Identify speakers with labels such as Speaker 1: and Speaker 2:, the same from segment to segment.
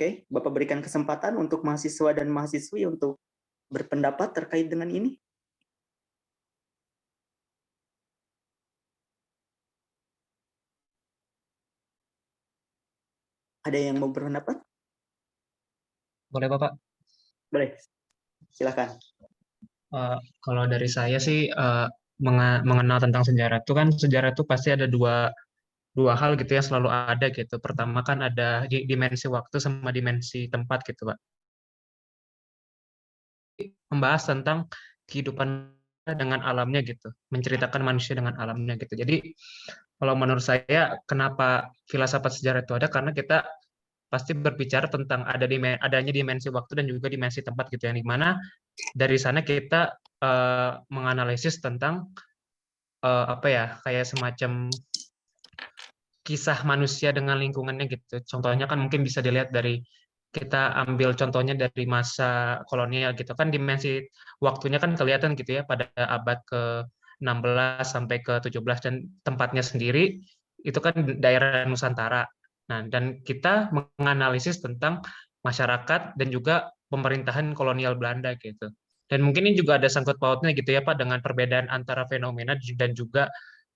Speaker 1: Oke, Bapak berikan kesempatan untuk mahasiswa dan mahasiswi untuk berpendapat terkait dengan ini. Ada yang mau berpendapat?
Speaker 2: Boleh Bapak?
Speaker 1: Boleh, silakan.
Speaker 2: Kalau dari saya sih mengenal tentang sejarah itu kan sejarah itu pasti ada dua hal gitu ya selalu ada gitu. Pertama kan ada dimensi waktu sama dimensi tempat gitu Pak. Membahas tentang kehidupan dengan alamnya gitu, menceritakan manusia dengan alamnya gitu. Jadi kalau menurut saya kenapa filsafat sejarah itu ada karena kita pasti berbicara tentang adanya dimensi waktu dan juga dimensi tempat gitu yang dimana dari sana kita menganalisis tentang apa ya kayak semacam kisah manusia dengan lingkungannya gitu. Contohnya kan mungkin bisa dilihat dari kita ambil contohnya dari masa kolonial gitu kan dimensi waktunya kan kelihatan gitu ya pada abad ke-16 sampai ke-17 dan tempatnya sendiri itu kan daerah Nusantara. Nah, dan kita menganalisis tentang masyarakat dan juga pemerintahan kolonial Belanda gitu. Dan mungkin ini juga ada sangkut pautnya gitu ya Pak dengan perbedaan antara fenomena dan juga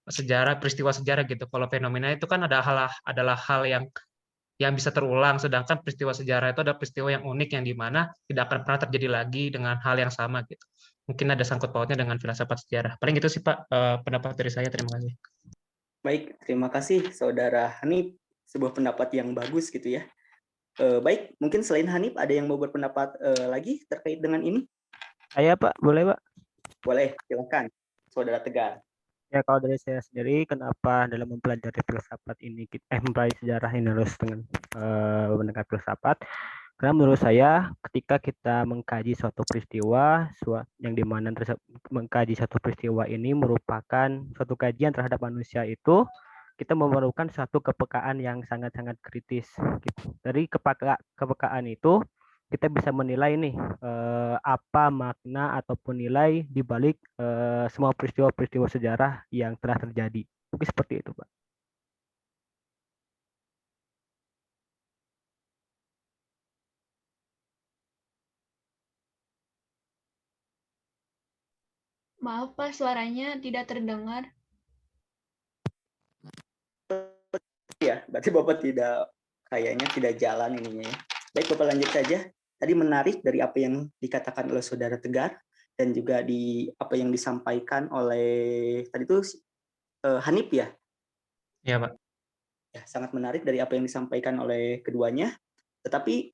Speaker 2: sejarah peristiwa sejarah gitu. Kalau fenomena itu kan adalah hal yang bisa terulang, sedangkan peristiwa sejarah itu ada peristiwa yang unik yang dimana tidak akan pernah terjadi lagi dengan hal yang sama gitu. Mungkin ada sangkut pautnya dengan filsafat sejarah. Paling gitu sih Pak pendapat dari saya. Terima kasih.
Speaker 1: Baik, terima kasih Saudara Hanif. Sebuah pendapat yang bagus gitu ya. Baik, mungkin selain Hanif ada yang mau berpendapat lagi terkait dengan ini?
Speaker 3: Saya Pak, boleh Pak?
Speaker 1: Boleh, silakan. Saudara Tegar.
Speaker 3: Ya kalau dari saya sendiri, kenapa dalam mempelajari filsafat ini, mempelajari sejarah ini harus dengan menggunakan filsafat? Karena menurut saya, ketika kita mengkaji suatu peristiwa, yang dimana mengkaji suatu peristiwa ini merupakan suatu kajian terhadap manusia itu, kita memerlukan suatu kepekaan yang sangat-sangat kritis. Gitu. Dari kepekaan itu, kita bisa menilai nih apa makna ataupun nilai di balik semua peristiwa-peristiwa sejarah yang telah terjadi. Mungkin seperti itu, Pak.
Speaker 4: Maaf Pak, suaranya tidak terdengar.
Speaker 1: Ya, berarti Bapak kayaknya tidak jalan ininya ya. Baik, Bapak lanjut saja. Tadi menarik dari apa yang dikatakan oleh Saudara Tegar dan juga di apa yang disampaikan oleh tadi itu Hanif ya.
Speaker 2: Ya Pak.
Speaker 1: Ya, sangat menarik dari apa yang disampaikan oleh keduanya. Tetapi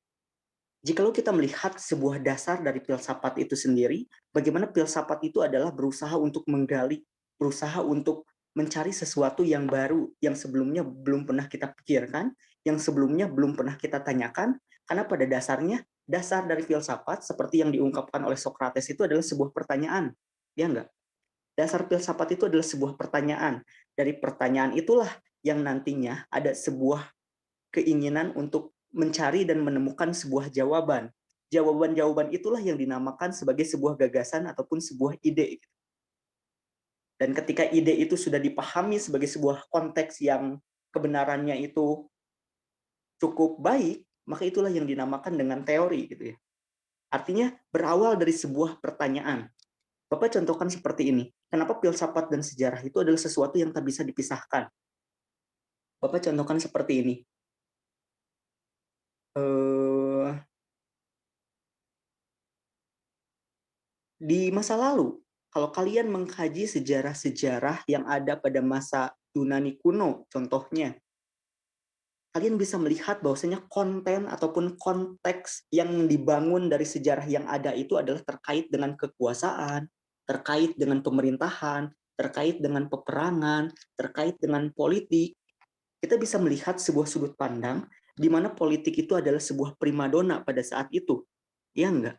Speaker 1: jikalau kita melihat sebuah dasar dari filsafat itu sendiri, bagaimana filsafat itu adalah berusaha untuk menggali, berusaha untuk mencari sesuatu yang baru, yang sebelumnya belum pernah kita pikirkan, yang sebelumnya belum pernah kita tanyakan, karena pada dasarnya, dasar dari filsafat, seperti yang diungkapkan oleh Socrates itu adalah sebuah pertanyaan. Ya enggak? Dasar filsafat itu adalah sebuah pertanyaan. Dari pertanyaan itulah yang nantinya ada sebuah keinginan untuk mencari dan menemukan sebuah jawaban. Jawaban-jawaban itulah yang dinamakan sebagai sebuah gagasan ataupun sebuah ide. Dan ketika ide itu sudah dipahami sebagai sebuah konteks yang kebenarannya itu cukup baik, maka itulah yang dinamakan dengan teori gitu ya. Artinya berawal dari sebuah pertanyaan. Bapak contohkan seperti ini. Kenapa filsafat dan sejarah itu adalah sesuatu yang tak bisa dipisahkan? Bapak contohkan seperti ini. Di masa lalu, kalau kalian mengkaji sejarah-sejarah yang ada pada masa Yunani kuno, contohnya, kalian bisa melihat bahwasanya konten ataupun konteks yang dibangun dari sejarah yang ada itu adalah terkait dengan kekuasaan, terkait dengan pemerintahan, terkait dengan peperangan, terkait dengan politik. Kita bisa melihat sebuah sudut pandang di mana politik itu adalah sebuah primadona pada saat itu. Ya enggak?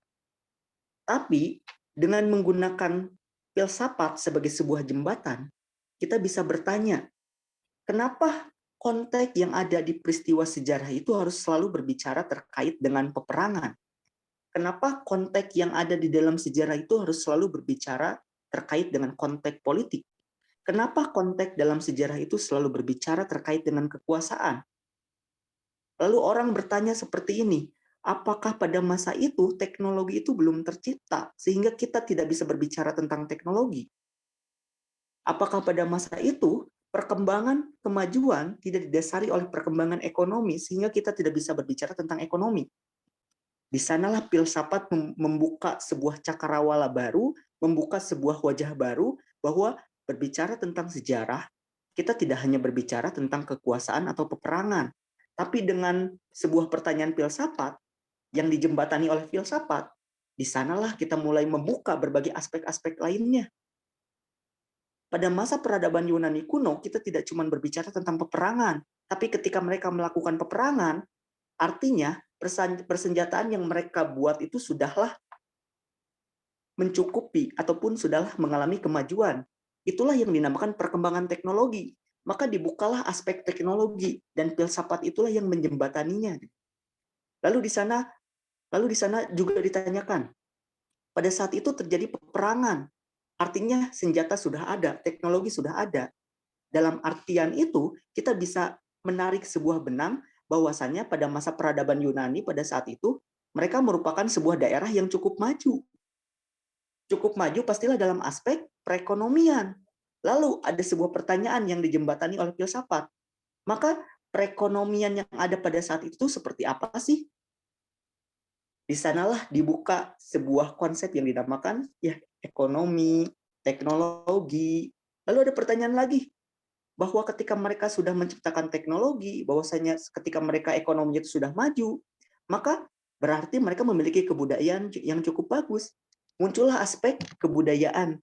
Speaker 1: Tapi dengan menggunakan filsafat sebagai sebuah jembatan, kita bisa bertanya, kenapa konteks yang ada di peristiwa sejarah itu harus selalu berbicara terkait dengan peperangan? Kenapa konteks yang ada di dalam sejarah itu harus selalu berbicara terkait dengan konteks politik? Kenapa konteks dalam sejarah itu selalu berbicara terkait dengan kekuasaan? Lalu orang bertanya seperti ini, apakah pada masa itu teknologi itu belum tercipta sehingga kita tidak bisa berbicara tentang teknologi? Apakah pada masa itu perkembangan kemajuan tidak didasari oleh perkembangan ekonomi sehingga kita tidak bisa berbicara tentang ekonomi? Di sanalah filsafat membuka sebuah cakrawala baru, membuka sebuah wajah baru bahwa berbicara tentang sejarah, kita tidak hanya berbicara tentang kekuasaan atau peperangan, tapi dengan sebuah pertanyaan filsafat yang dijembatani oleh filsafat, di sanalah kita mulai membuka berbagai aspek-aspek lainnya. Pada masa peradaban Yunani kuno, kita tidak cuma berbicara tentang peperangan, tapi ketika mereka melakukan peperangan, artinya persenjataan yang mereka buat itu sudahlah mencukupi ataupun sudahlah mengalami kemajuan. Itulah yang dinamakan perkembangan teknologi. Maka dibukalah aspek teknologi dan filsafat itulah yang menjembataninya. Lalu di sana juga ditanyakan, pada saat itu terjadi peperangan. Artinya senjata sudah ada, teknologi sudah ada. Dalam artian itu, kita bisa menarik sebuah benang bahwasannya pada masa peradaban Yunani pada saat itu, mereka merupakan sebuah daerah yang cukup maju. Cukup maju pastilah dalam aspek perekonomian. Lalu ada sebuah pertanyaan yang dijembatani oleh filsafat. Maka perekonomian yang ada pada saat itu seperti apa sih? Di sanalah dibuka sebuah konsep yang dinamakan ya ekonomi, teknologi. Lalu ada pertanyaan lagi, bahwa ketika mereka sudah menciptakan teknologi, bahwasanya ketika mereka ekonominya itu sudah maju, maka berarti mereka memiliki kebudayaan yang cukup bagus. Muncullah aspek kebudayaan.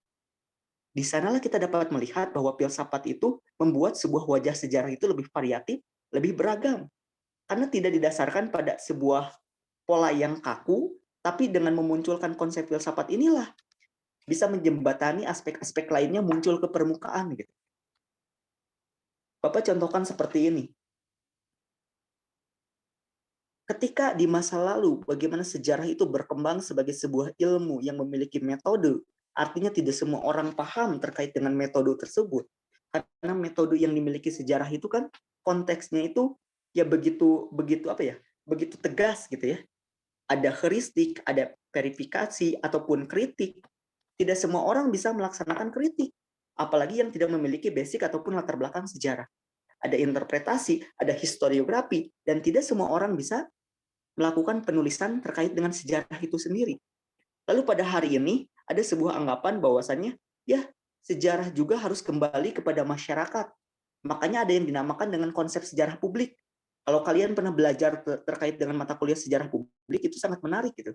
Speaker 1: Di sanalah kita dapat melihat bahwa filsafat itu membuat sebuah wajah sejarah itu lebih variatif, lebih beragam. Karena tidak didasarkan pada sebuah pola yang kaku, tapi dengan memunculkan konsep filsafat inilah bisa menjembatani aspek-aspek lainnya muncul ke permukaan. Gitu. Bapak contohkan seperti ini. Ketika di masa lalu, bagaimana sejarah itu berkembang sebagai sebuah ilmu yang memiliki metode, artinya tidak semua orang paham terkait dengan metode tersebut. Karena metode yang dimiliki sejarah itu kan konteksnya itu ya begitu tegas gitu ya. Ada heuristik, ada verifikasi ataupun kritik. Tidak semua orang bisa melaksanakan kritik, apalagi yang tidak memiliki basic ataupun latar belakang sejarah. Ada interpretasi, ada historiografi, dan tidak semua orang bisa melakukan penulisan terkait dengan sejarah itu sendiri. Lalu pada hari ini ada sebuah anggapan bahwasannya ya sejarah juga harus kembali kepada masyarakat. Makanya ada yang dinamakan dengan konsep sejarah publik. Kalau kalian pernah belajar terkait dengan mata kuliah sejarah publik, itu sangat menarik gitu.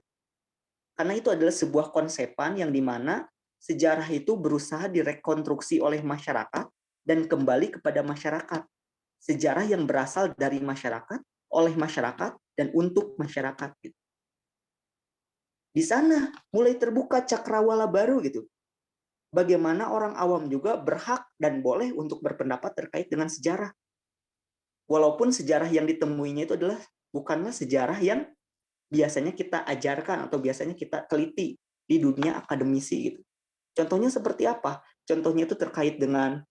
Speaker 1: Karena itu adalah sebuah konsepan yang dimana sejarah itu berusaha direkonstruksi oleh masyarakat dan kembali kepada masyarakat. Sejarah yang berasal dari masyarakat, oleh masyarakat, dan untuk masyarakat. Gitu. Di sana mulai terbuka cakrawala baru gitu. Bagaimana orang awam juga berhak dan boleh untuk berpendapat terkait dengan sejarah. Walaupun sejarah yang ditemuinya itu adalah bukanlah sejarah yang biasanya kita ajarkan atau biasanya kita teliti di dunia akademisi gitu. Contohnya seperti apa? Contohnya itu terkait dengan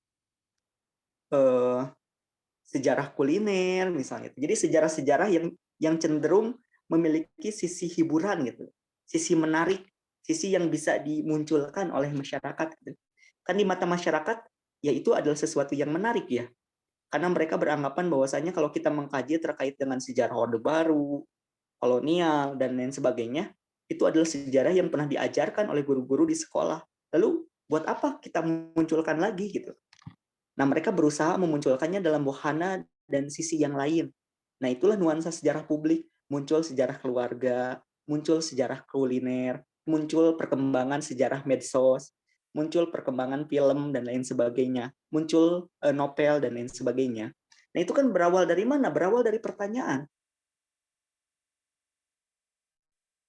Speaker 1: sejarah kuliner misalnya. Jadi sejarah-sejarah yang cenderung memiliki sisi hiburan gitu, sisi menarik, sisi yang bisa dimunculkan oleh masyarakat. Gitu. Kan di mata masyarakat ya itu adalah sesuatu yang menarik ya. Karena mereka beranggapan bahwasanya kalau kita mengkaji terkait dengan sejarah Orde Baru, kolonial, dan lain sebagainya, itu adalah sejarah yang pernah diajarkan oleh guru-guru di sekolah. Lalu, buat apa kita munculkan lagi? Gitu. Nah, mereka berusaha memunculkannya dalam wahana dan sisi yang lain. Nah, itulah nuansa sejarah publik. Muncul sejarah keluarga, muncul sejarah kuliner, muncul perkembangan sejarah medsos, muncul perkembangan film dan lain sebagainya, muncul novel dan lain sebagainya. Nah, itu kan berawal dari mana? Berawal dari pertanyaan.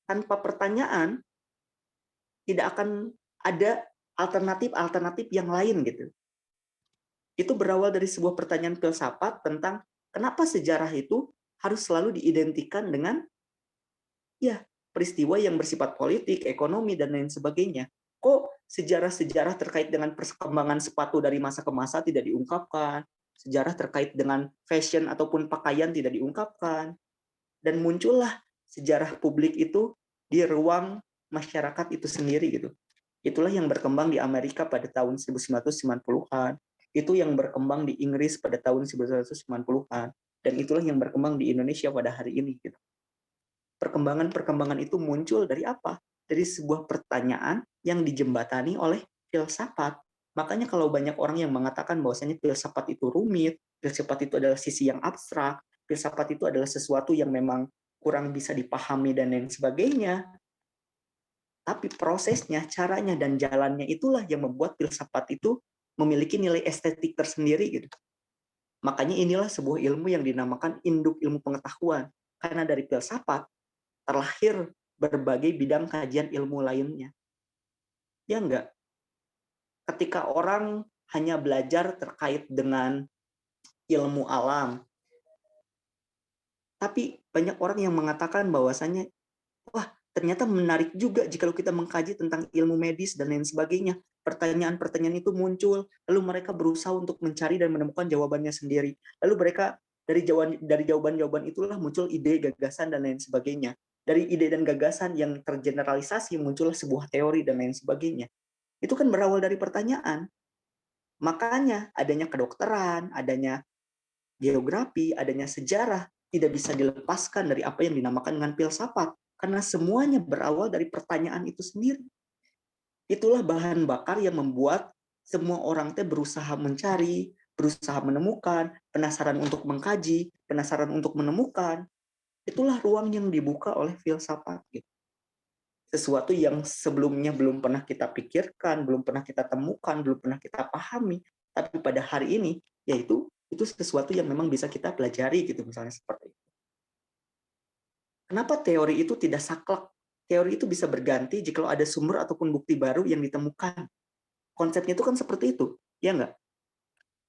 Speaker 1: Tanpa pertanyaan, tidak akan ada alternatif-alternatif yang lain gitu. Itu berawal dari sebuah pertanyaan filsafat tentang kenapa sejarah itu harus selalu diidentikan dengan ya peristiwa yang bersifat politik, ekonomi, dan lain sebagainya. Kok sejarah-sejarah terkait dengan perkembangan sepatu dari masa ke masa tidak diungkapkan? Sejarah terkait dengan fashion ataupun pakaian tidak diungkapkan? dan muncullah sejarah publik itu di ruang masyarakat itu sendiri gitu. Itulah yang berkembang di Amerika pada tahun 1990-an, itu yang berkembang di Inggris pada tahun 1990-an, dan itulah yang berkembang di Indonesia pada hari ini gitu. Perkembangan-perkembangan itu muncul dari apa? Dari sebuah pertanyaan yang dijembatani oleh filsafat. Makanya kalau banyak orang yang mengatakan bahwasanya filsafat itu rumit, filsafat itu adalah sisi yang abstrak, filsafat itu adalah sesuatu yang memang kurang bisa dipahami dan lain sebagainya. Tapi prosesnya, caranya, dan jalannya itulah yang membuat filsafat itu memiliki nilai estetik tersendiri gitu. Makanya inilah sebuah ilmu yang dinamakan induk ilmu pengetahuan. Karena dari filsafat terlahir berbagai bidang kajian ilmu lainnya. Ya enggak? Ketika orang hanya belajar terkait dengan ilmu alam, tapi banyak orang yang mengatakan bahwasanya, wah ternyata menarik juga jika kita mengkaji tentang ilmu medis dan lain sebagainya. Pertanyaan-pertanyaan itu muncul, lalu mereka berusaha untuk mencari dan menemukan jawabannya sendiri. Lalu mereka dari jawaban-jawaban itulah muncul ide, gagasan, dan lain sebagainya. Dari ide dan gagasan yang tergeneralisasi muncullah sebuah teori dan lain sebagainya. Itu kan berawal dari pertanyaan. Makanya adanya kedokteran, adanya geografi, adanya sejarah tidak bisa dilepaskan dari apa yang dinamakan dengan filsafat. Karena semuanya berawal dari pertanyaan itu sendiri. Itulah bahan bakar yang membuat semua orang berusaha mencari, berusaha menemukan, penasaran untuk mengkaji, penasaran untuk menemukan. Itulah ruang yang dibuka oleh filsafat. Sesuatu yang sebelumnya belum pernah kita pikirkan, belum pernah kita temukan, belum pernah kita pahami. Tapi pada hari ini, yaitu itu sesuatu yang memang bisa kita pelajari gitu, misalnya seperti itu. Kenapa teori itu tidak saklek? Teori itu bisa berganti jika ada sumber ataupun bukti baru yang ditemukan. Konsepnya itu kan seperti itu, ya nggak?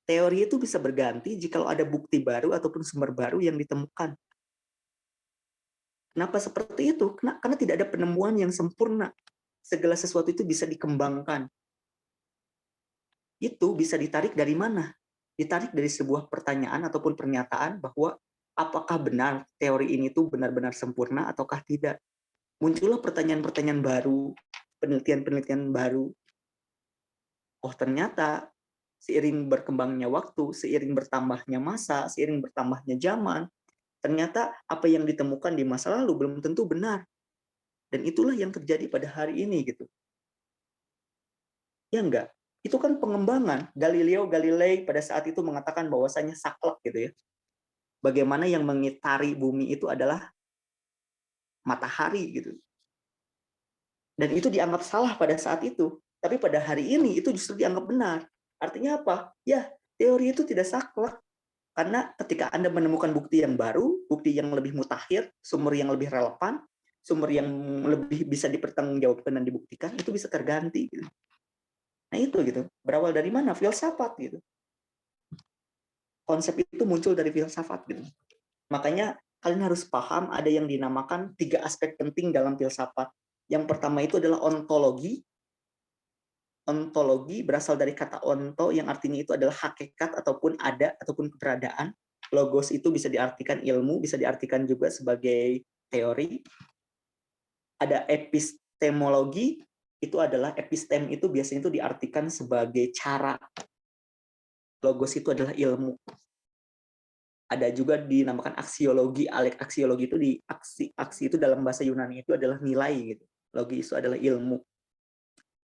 Speaker 1: Teori itu bisa berganti jika ada bukti baru ataupun sumber baru yang ditemukan. Kenapa seperti itu? Karena tidak ada penemuan yang sempurna. Segala sesuatu itu bisa dikembangkan. Itu bisa ditarik dari mana? Ditarik dari sebuah pertanyaan ataupun pernyataan bahwa apakah benar teori ini tuh benar-benar sempurna ataukah tidak. Muncullah pertanyaan-pertanyaan baru, penelitian-penelitian baru. Oh ternyata seiring berkembangnya waktu, seiring bertambahnya masa, seiring bertambahnya zaman, ternyata apa yang ditemukan di masa lalu belum tentu benar. Dan itulah yang terjadi pada hari ini gitu. Ya enggak? Itu kan pengembangan. Galileo Galilei pada saat itu mengatakan bahwasanya saklek gitu ya. Bagaimana yang mengitari bumi itu adalah matahari gitu. Dan itu dianggap salah pada saat itu. Tapi pada hari ini itu justru dianggap benar. Artinya apa? Ya, teori itu tidak saklek. Karena ketika Anda menemukan bukti yang baru, bukti yang lebih mutakhir, sumber yang lebih relevan, sumber yang lebih bisa dipertanggungjawabkan dan dibuktikan, itu bisa terganti gitu. Nah itu gitu, berawal dari mana? Filsafat gitu. Konsep itu muncul dari filsafat gitu. Makanya kalian harus paham ada yang dinamakan 3 aspek penting dalam filsafat. Yang pertama itu adalah ontologi. Ontologi berasal dari kata onto yang artinya itu adalah hakikat ataupun ada ataupun keberadaan. Logos itu bisa diartikan ilmu, bisa diartikan juga sebagai teori. Ada epistemologi, itu adalah epistem itu biasanya itu diartikan sebagai cara. Logos itu adalah ilmu. Ada juga dinamakan aksiologi. Aksiologi itu aksi itu dalam bahasa Yunani itu adalah nilai gitu. Logi itu adalah ilmu.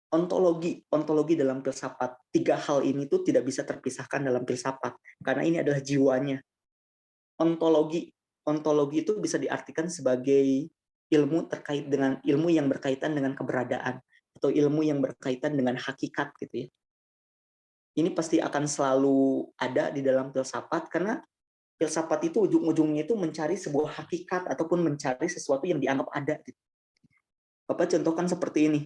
Speaker 1: Ontologi dalam filsafat. 3 hal ini tuh tidak bisa terpisahkan dalam filsafat karena ini adalah jiwanya. Ontologi itu bisa diartikan sebagai ilmu terkait dengan ilmu yang berkaitan dengan keberadaan atau ilmu yang berkaitan dengan hakikat gitu ya. Ini pasti akan selalu ada di dalam filsafat karena filsafat itu ujung-ujungnya itu mencari sebuah hakikat ataupun mencari sesuatu yang dianggap ada. Bapak contohkan seperti ini.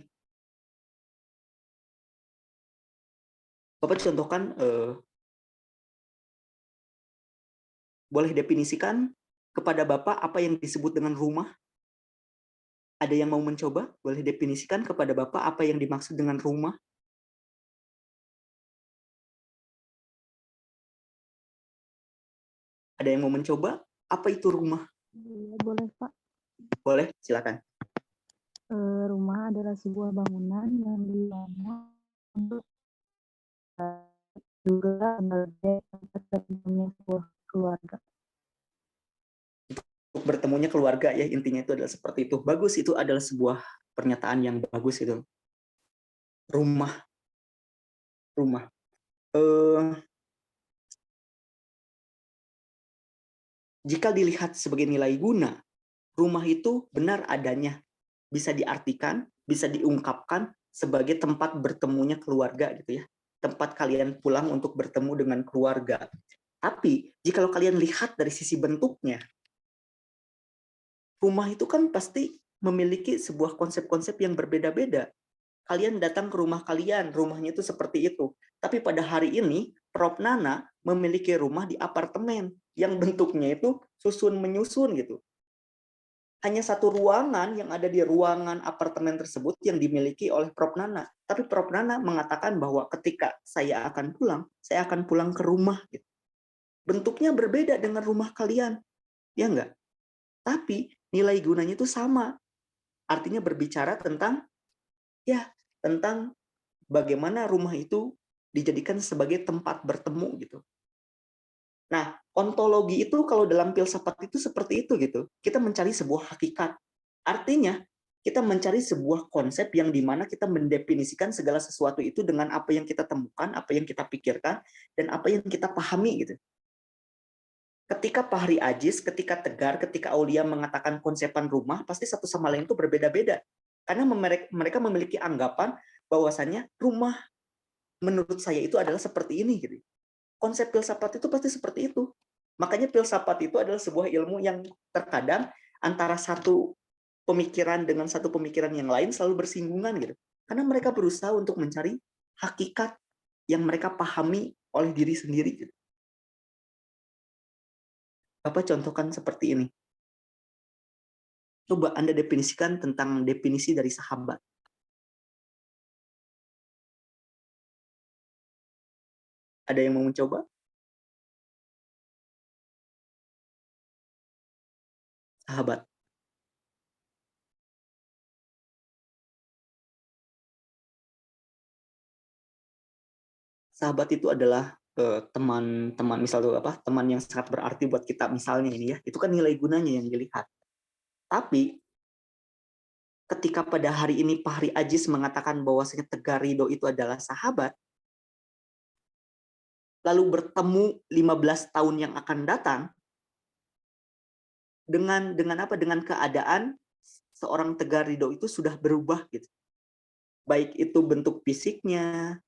Speaker 1: Bapak contohkan, boleh definisikan kepada Bapak apa yang disebut dengan rumah? Ada yang mau mencoba? Boleh definisikan kepada Bapak apa yang dimaksud dengan rumah? Ada yang mau mencoba? Apa itu rumah?
Speaker 5: Boleh, Pak.
Speaker 1: Boleh, silakan.
Speaker 5: Rumah adalah sebuah bangunan yang dibangun untuk juga sebagai tempat bertemunya sebuah keluarga.
Speaker 1: Untuk bertemunya keluarga ya, intinya itu adalah seperti itu. Bagus, itu adalah sebuah pernyataan yang bagus itu. Rumah. Jika dilihat sebagai nilai guna, rumah itu benar adanya, bisa diartikan, bisa diungkapkan sebagai tempat bertemunya keluarga gitu ya. Tempat kalian pulang untuk bertemu dengan keluarga. Tapi jika kalian lihat dari sisi bentuknya, rumah itu kan pasti memiliki sebuah konsep-konsep yang berbeda-beda. Kalian datang ke rumah kalian, rumahnya itu seperti itu. Tapi pada hari ini, Prof. Nana memiliki rumah di apartemen yang bentuknya itu susun-menyusun gitu. Hanya satu ruangan yang ada di ruangan apartemen tersebut yang dimiliki oleh Prof. Nana. Tapi Prof. Nana mengatakan bahwa ketika saya akan pulang ke rumah. Gitu. Bentuknya berbeda dengan rumah kalian. Ya enggak? Tapi nilai gunanya itu sama. Artinya berbicara tentang bagaimana rumah itu dijadikan sebagai tempat bertemu gitu. Nah, ontologi itu kalau dalam filsafat itu seperti itu gitu. Kita mencari sebuah hakikat. Artinya, kita mencari sebuah konsep yang dimana kita mendefinisikan segala sesuatu itu dengan apa yang kita temukan, apa yang kita pikirkan, dan apa yang kita pahami gitu. Ketika Fahri Aziz, ketika Tegar, ketika Aulia mengatakan konsepan rumah, pasti satu sama lain itu berbeda-beda. Karena mereka memiliki anggapan bahwasannya rumah menurut saya itu adalah seperti ini gitu. Konsep filsafat itu pasti seperti itu. Makanya filsafat itu adalah sebuah ilmu yang terkadang antara satu pemikiran dengan satu pemikiran yang lain selalu bersinggungan gitu. Karena mereka berusaha untuk mencari hakikat yang mereka pahami oleh diri sendiri gitu. Bapak contohkan seperti ini. Coba Anda definisikan tentang definisi dari sahabat. Ada yang mau mencoba? Sahabat. Sahabat itu adalah teman-teman, misalnya teman yang sangat berarti buat kita misalnya ini ya. Itu kan nilai gunanya yang dilihat. Tapi ketika pada hari ini Fahri Aziz mengatakan bahwasanya Tegar Ridho itu adalah sahabat, lalu bertemu 15 tahun yang akan datang, dengan keadaan seorang Tegar Ridho itu sudah berubah gitu. Baik itu bentuk fisiknya,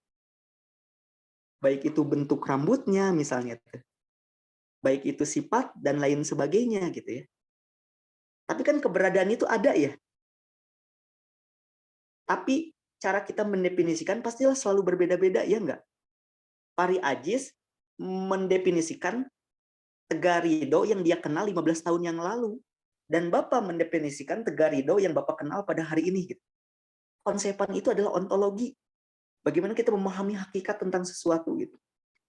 Speaker 1: baik itu bentuk rambutnya misalnya, baik itu sifat dan lain sebagainya gitu ya. Tapi kan keberadaan itu ada ya. Tapi cara kita mendefinisikan pastilah selalu berbeda-beda, ya enggak? Fahri Aziz mendefinisikan Tegar Ridho yang dia kenal 15 tahun yang lalu. Dan Bapak mendefinisikan Tegar Ridho yang Bapak kenal pada hari ini. Gitu. Konsepan itu adalah ontologi. Bagaimana kita memahami hakikat tentang sesuatu. Gitu.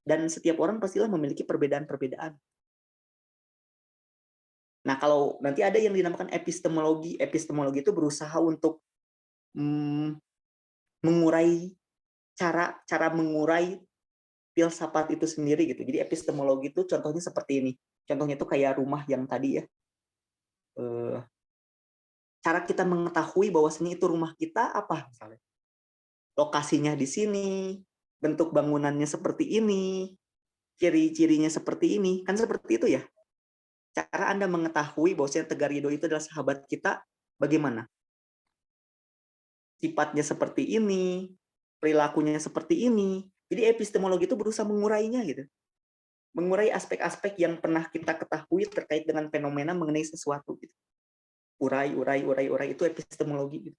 Speaker 1: Dan setiap orang pastilah memiliki perbedaan-perbedaan. Nah, kalau nanti ada yang dinamakan epistemologi. Epistemologi itu berusaha untuk mengurai cara mengurai filsafat itu sendiri gitu. Jadi epistemologi itu contohnya seperti ini. Contohnya itu kayak rumah yang tadi ya. Cara kita mengetahui bahwasanya itu rumah kita apa misalnya? Lokasinya di sini, bentuk bangunannya seperti ini, ciri-cirinya seperti ini, kan seperti itu ya. Cara Anda mengetahui bahwasanya Tegar Ridho itu adalah sahabat kita bagaimana? Sifatnya seperti ini, perilakunya seperti ini. Jadi epistemologi itu berusaha mengurainya gitu. Mengurai aspek-aspek yang pernah kita ketahui terkait dengan fenomena mengenai sesuatu gitu. Urai itu epistemologi gitu.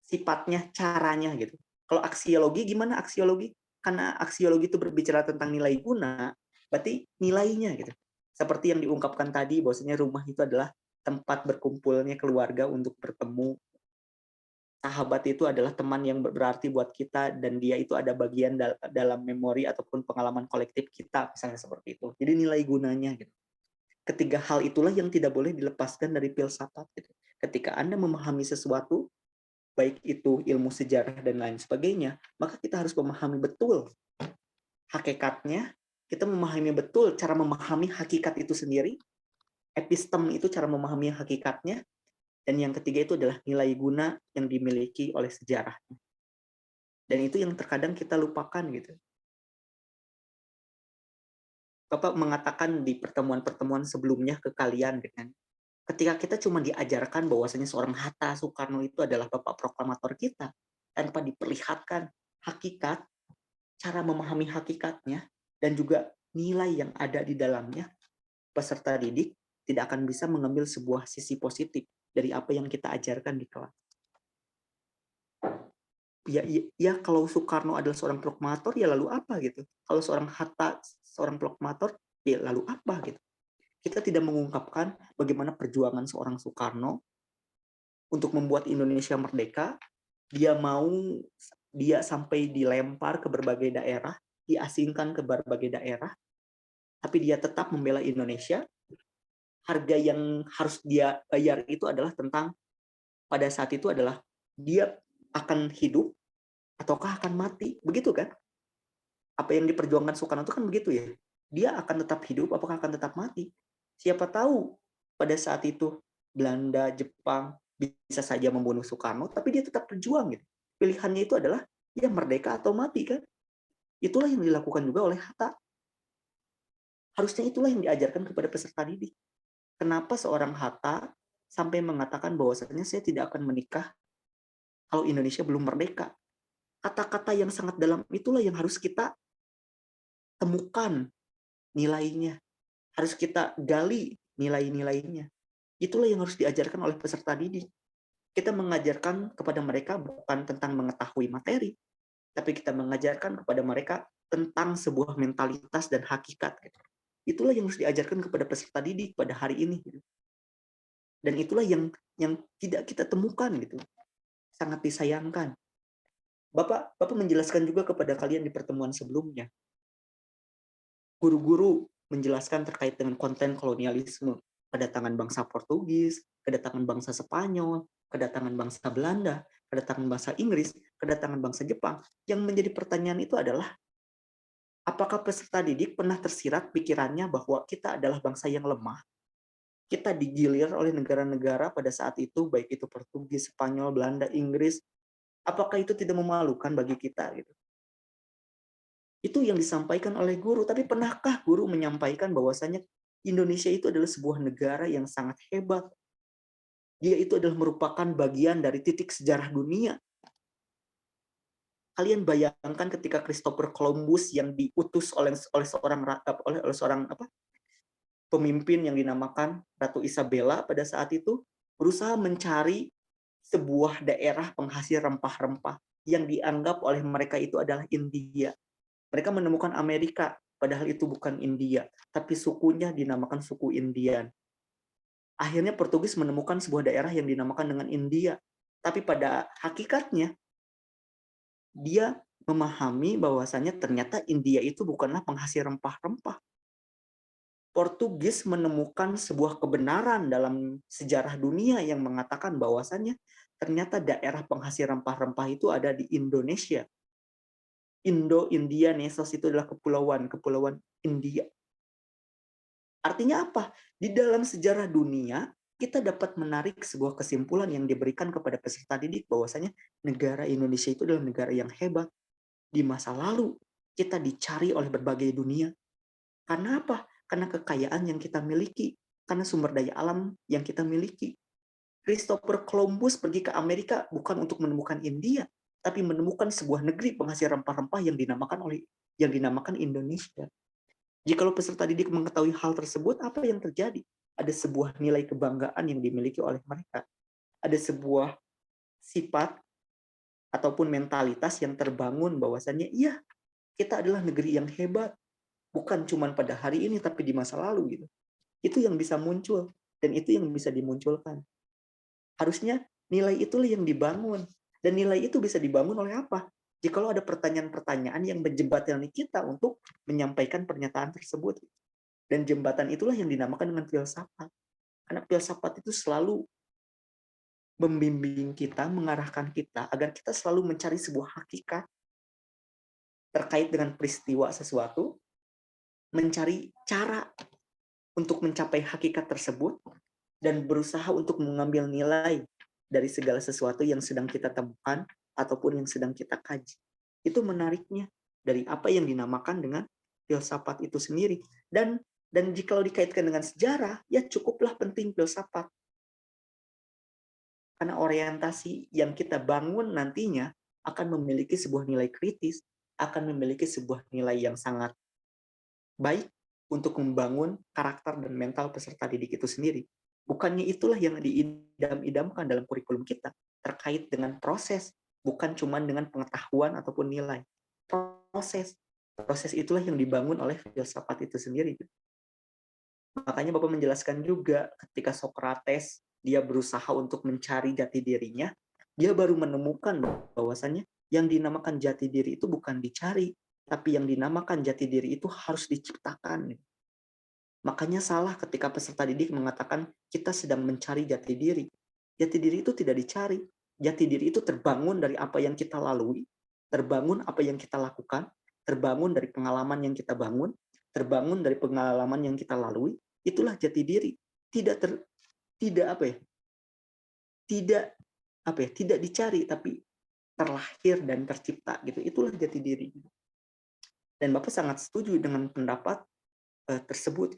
Speaker 1: Sifatnya, caranya gitu. Kalau aksiologi gimana aksiologi? Karena aksiologi itu berbicara tentang nilai guna, berarti nilainya gitu. Seperti yang diungkapkan tadi bahwasanya rumah itu adalah tempat berkumpulnya keluarga untuk bertemu. Sahabat itu adalah teman yang berarti buat kita dan dia itu ada bagian dalam memori ataupun pengalaman kolektif kita misalnya seperti itu. Jadi nilai gunanya gitu. Ketiga hal itulah yang tidak boleh dilepaskan dari filsafat. Gitu. Ketika Anda memahami sesuatu, baik itu ilmu sejarah dan lain sebagainya, maka kita harus memahami betul hakikatnya, kita memahami betul cara memahami hakikat itu sendiri, epistem itu cara memahami hakikatnya, dan yang ketiga itu adalah nilai guna yang dimiliki oleh sejarah. Dan itu yang terkadang kita lupakan gitu. Bapak mengatakan di pertemuan-pertemuan sebelumnya ke kalian dengan ketika kita cuma diajarkan bahwasanya seorang Hatta Soekarno itu adalah bapak proklamator kita, tanpa diperlihatkan hakikat, cara memahami hakikatnya, dan juga nilai yang ada di dalamnya, peserta didik tidak akan bisa mengambil sebuah sisi positif dari apa yang kita ajarkan di kelas. Ya kalau Soekarno adalah seorang proklamator, ya lalu apa gitu? Kalau seorang Hatta seorang proklamator, ya lalu apa gitu? Kita tidak mengungkapkan bagaimana perjuangan seorang Soekarno untuk membuat Indonesia merdeka. Dia sampai dilempar ke berbagai daerah, diasingkan ke berbagai daerah, tapi dia tetap membela Indonesia. Harga yang harus dia bayar itu adalah tentang pada saat itu adalah dia akan hidup ataukah akan mati, begitu kan? Apa yang diperjuangkan Soekarno itu kan begitu ya. Dia akan tetap hidup, apakah akan tetap mati? Siapa tahu pada saat itu Belanda, Jepang bisa saja membunuh Soekarno, tapi dia tetap berjuang gitu. Pilihannya itu adalah ya merdeka atau mati kan? Itulah yang dilakukan juga oleh Hatta. Harusnya itulah yang diajarkan kepada peserta didik. Kenapa seorang Hatta sampai mengatakan bahwasanya saya tidak akan menikah kalau Indonesia belum merdeka? Kata-kata yang sangat dalam itulah yang harus kita temukan nilainya. Harus kita gali nilai-nilainya. Itulah yang harus diajarkan oleh peserta didik. Kita mengajarkan kepada mereka bukan tentang mengetahui materi, tapi kita mengajarkan kepada mereka tentang sebuah mentalitas dan hakikat. Itulah yang harus diajarkan kepada peserta didik pada hari ini. Dan itulah yang tidak kita temukan gitu. Sangat disayangkan. Bapak menjelaskan juga kepada kalian di pertemuan sebelumnya. Guru-guru menjelaskan terkait dengan konten kolonialisme, kedatangan bangsa Portugis, kedatangan bangsa Spanyol, kedatangan bangsa Belanda, kedatangan bangsa Inggris, kedatangan bangsa Jepang. Yang menjadi pertanyaan itu adalah, apakah peserta didik pernah tersirat pikirannya bahwa kita adalah bangsa yang lemah? Kita digilir oleh negara-negara pada saat itu, baik itu Portugis, Spanyol, Belanda, Inggris. Apakah itu tidak memalukan bagi kita? Gitu. Itu yang disampaikan oleh guru. Tapi pernahkah guru menyampaikan bahwasanya Indonesia itu adalah sebuah negara yang sangat hebat? Dia itu adalah merupakan bagian dari titik sejarah dunia. Kalian bayangkan ketika Christopher Columbus yang diutus oleh seorang pemimpin yang dinamakan Ratu Isabella pada saat itu berusaha mencari sebuah daerah penghasil rempah-rempah yang dianggap oleh mereka itu adalah India. Mereka menemukan Amerika, padahal itu bukan India, tapi sukunya dinamakan suku Indian. Akhirnya Portugis menemukan sebuah daerah yang dinamakan dengan India, tapi pada hakikatnya dia memahami bahwasannya ternyata India itu bukanlah penghasil rempah-rempah. Portugis menemukan sebuah kebenaran dalam sejarah dunia yang mengatakan bahwasannya ternyata daerah penghasil rempah-rempah itu ada di Indonesia. Indo-India Nesos itu adalah kepulauan India. Artinya apa? Di dalam sejarah dunia, kita dapat menarik sebuah kesimpulan yang diberikan kepada peserta didik bahwasanya negara Indonesia itu adalah negara yang hebat. Di masa lalu, kita dicari oleh berbagai dunia. Karena apa? Karena kekayaan yang kita miliki, karena sumber daya alam yang kita miliki. Christopher Columbus pergi ke Amerika bukan untuk menemukan India, tapi menemukan sebuah negeri penghasil rempah-rempah yang dinamakan Indonesia. Jikalau peserta didik mengetahui hal tersebut, apa yang terjadi? Ada sebuah nilai kebanggaan yang dimiliki oleh mereka. Ada sebuah sifat ataupun mentalitas yang terbangun bahwasannya, iya, kita adalah negeri yang hebat. Bukan cuma pada hari ini, tapi di masa lalu. Gitu. Itu yang bisa muncul, dan itu yang bisa dimunculkan. Harusnya nilai itulah yang dibangun. Dan nilai itu bisa dibangun oleh apa? Jikalau ada pertanyaan-pertanyaan yang menjembatani kita untuk menyampaikan pernyataan tersebut. Dan jembatan itulah yang dinamakan dengan filsafat. Karena filsafat itu selalu membimbing kita, mengarahkan kita agar kita selalu mencari sebuah hakikat terkait dengan peristiwa sesuatu, mencari cara untuk mencapai hakikat tersebut, dan berusaha untuk mengambil nilai dari segala sesuatu yang sedang kita temukan ataupun yang sedang kita kaji. Itu menariknya dari apa yang dinamakan dengan filsafat itu sendiri. Dan jika dikaitkan dengan sejarah, ya cukuplah penting filsafat. Karena orientasi yang kita bangun nantinya akan memiliki sebuah nilai kritis, akan memiliki sebuah nilai yang sangat baik untuk membangun karakter dan mental peserta didik itu sendiri. Bukannya itulah yang diidam-idamkan dalam kurikulum kita terkait dengan proses, bukan cuma dengan pengetahuan ataupun nilai. Proses itulah yang dibangun oleh filsafat itu sendiri. Makanya Bapak menjelaskan juga ketika Socrates dia berusaha untuk mencari jati dirinya, dia baru menemukan bahwasannya yang dinamakan jati diri itu bukan dicari, tapi yang dinamakan jati diri itu harus diciptakan. Makanya salah ketika peserta didik mengatakan kita sedang mencari jati diri. Jati diri itu tidak dicari. Jati diri itu terbangun dari apa yang kita lalui, terbangun apa yang kita lakukan, terbangun dari pengalaman yang kita bangun, terbangun dari pengalaman yang kita lalui. Itulah jati diri. Tidak dicari, tapi terlahir dan tercipta gitu. Itulah jati diri. Dan Bapak sangat setuju dengan pendapat tersebut.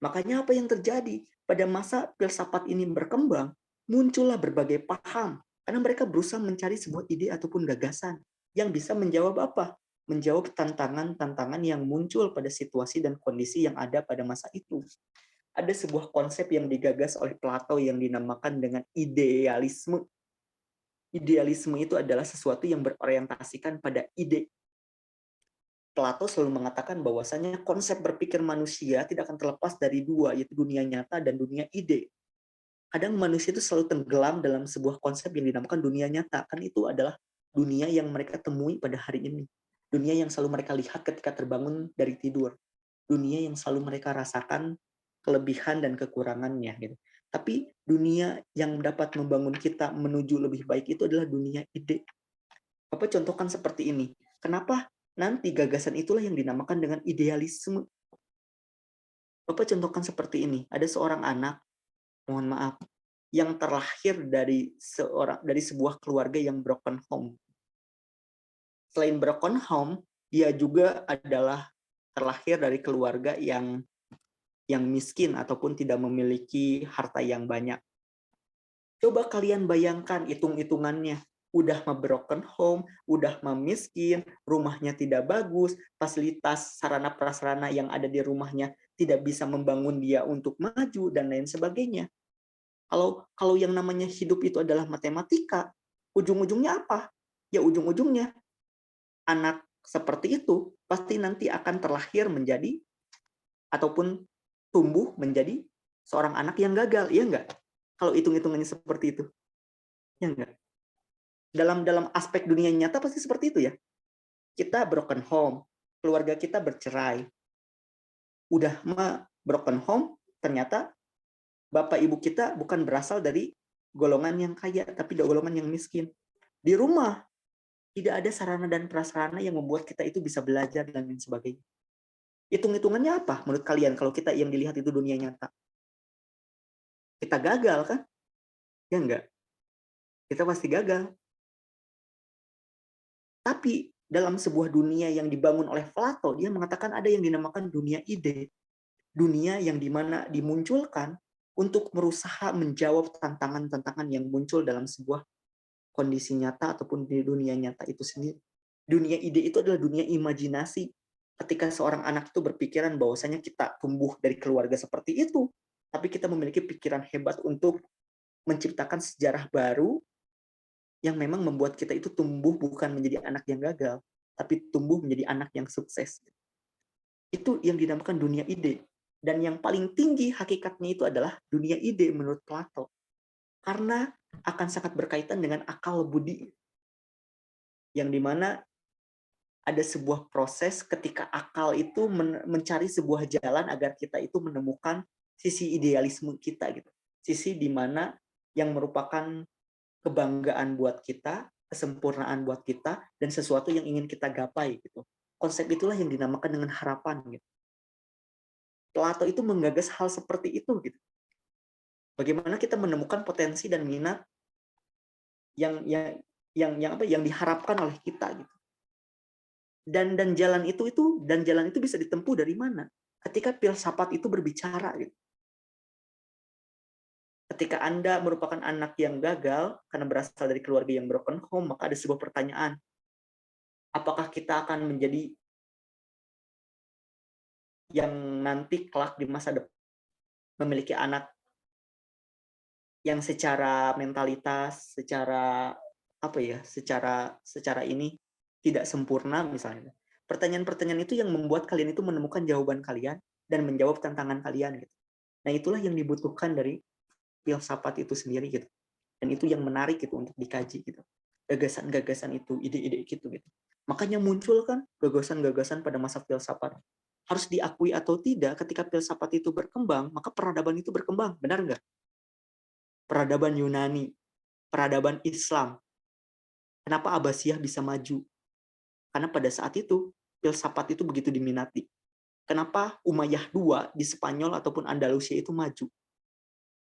Speaker 1: Makanya apa yang terjadi pada masa filsafat ini berkembang, muncullah berbagai paham karena mereka berusaha mencari sebuah ide ataupun gagasan yang bisa menjawab apa? Menjawab tantangan-tantangan yang muncul pada situasi dan kondisi yang ada pada masa itu. Ada sebuah konsep yang digagas oleh Plato yang dinamakan dengan idealisme. Idealisme itu adalah sesuatu yang berorientasikan pada ide. Plato selalu mengatakan bahwasanya konsep berpikir manusia tidak akan terlepas dari dua, yaitu dunia nyata dan dunia ide. Kadang manusia itu selalu tenggelam dalam sebuah konsep yang dinamakan dunia nyata. Kan itu adalah dunia yang mereka temui pada hari ini. Dunia yang selalu mereka lihat ketika terbangun dari tidur. Dunia yang selalu mereka rasakan kelebihan dan kekurangannya. Gitu. Tapi dunia yang dapat membangun kita menuju lebih baik itu adalah dunia ide. Bapak contohkan seperti ini. Kenapa? Nanti gagasan itulah yang dinamakan dengan idealisme. Bapak contohkan seperti ini. Ada seorang anak, mohon maaf, yang terlahir dari sebuah keluarga yang broken home. Selain broken home, dia juga adalah terlahir dari keluarga yang miskin ataupun tidak memiliki harta yang banyak. Coba kalian bayangkan hitung-hitungannya. Udah broken home, udah miskin, rumahnya tidak bagus, fasilitas sarana prasarana yang ada di rumahnya tidak bisa membangun dia untuk maju dan lain sebagainya. Kalau yang namanya hidup itu adalah matematika, ujung-ujungnya apa? Ya ujung-ujungnya anak seperti itu pasti nanti akan terlahir menjadi ataupun tumbuh menjadi seorang anak yang gagal, iya enggak? Kalau hitung-hitungannya seperti itu. Ya enggak? Dalam aspek dunia nyata pasti seperti itu ya. Kita broken home, keluarga kita bercerai. Udah broken home, ternyata bapak ibu kita bukan berasal dari golongan yang kaya, tapi dari golongan yang miskin. Di rumah tidak ada sarana dan prasarana yang membuat kita itu bisa belajar dan lain sebagainya. Hitung-hitungannya apa menurut kalian kalau kita yang dilihat itu dunia nyata? Kita gagal kan? Ya enggak? Kita pasti gagal. Tapi dalam sebuah dunia yang dibangun oleh Plato, dia mengatakan ada yang dinamakan dunia ide. Dunia yang dimana dimunculkan untuk berusaha menjawab tantangan-tantangan yang muncul dalam sebuah kondisi nyata ataupun di dunia nyata itu sendiri. Dunia ide itu adalah dunia imajinasi. Ketika seorang anak itu berpikiran bahwasanya kita tumbuh dari keluarga seperti itu, tapi kita memiliki pikiran hebat untuk menciptakan sejarah baru yang memang membuat kita itu tumbuh bukan menjadi anak yang gagal, tapi tumbuh menjadi anak yang sukses. Itu yang dinamakan dunia ide. Dan yang paling tinggi hakikatnya itu adalah dunia ide menurut Plato. Karena akan sangat berkaitan dengan akal budi. Yang dimana ada sebuah proses ketika akal itu mencari sebuah jalan agar kita itu menemukan sisi idealisme kita gitu. Sisi di mana yang merupakan kebanggaan buat kita, kesempurnaan buat kita, dan sesuatu yang ingin kita gapai gitu. Konsep itulah yang dinamakan dengan harapan gitu. Plato itu menggagas hal seperti itu gitu. Bagaimana kita menemukan potensi dan minat yang diharapkan oleh kita gitu. Dan jalan itu bisa ditempuh dari mana? Ketika filsafat itu berbicara gitu. Ketika Anda merupakan anak yang gagal karena berasal dari keluarga yang broken home, maka ada sebuah pertanyaan. Apakah kita akan menjadi yang nanti kelak di masa depan memiliki anak yang secara mentalitas, secara ini tidak sempurna misalnya. Pertanyaan-pertanyaan itu yang membuat kalian itu menemukan jawaban kalian dan menjawab tantangan kalian gitu. Nah, itulah yang dibutuhkan dari filsafat itu sendiri gitu. Dan itu yang menarik gitu untuk dikaji gitu. Gagasan-gagasan itu, ide-ide gitu. Makanya muncul kan gagasan-gagasan pada masa filsafat. Harus diakui atau tidak, ketika filsafat itu berkembang, maka peradaban itu berkembang, benar nggak? Peradaban Yunani, peradaban Islam. Kenapa Abbasiyah bisa maju? Karena pada saat itu, filsafat itu begitu diminati. Kenapa Umayyah II di Spanyol ataupun Andalusia itu maju?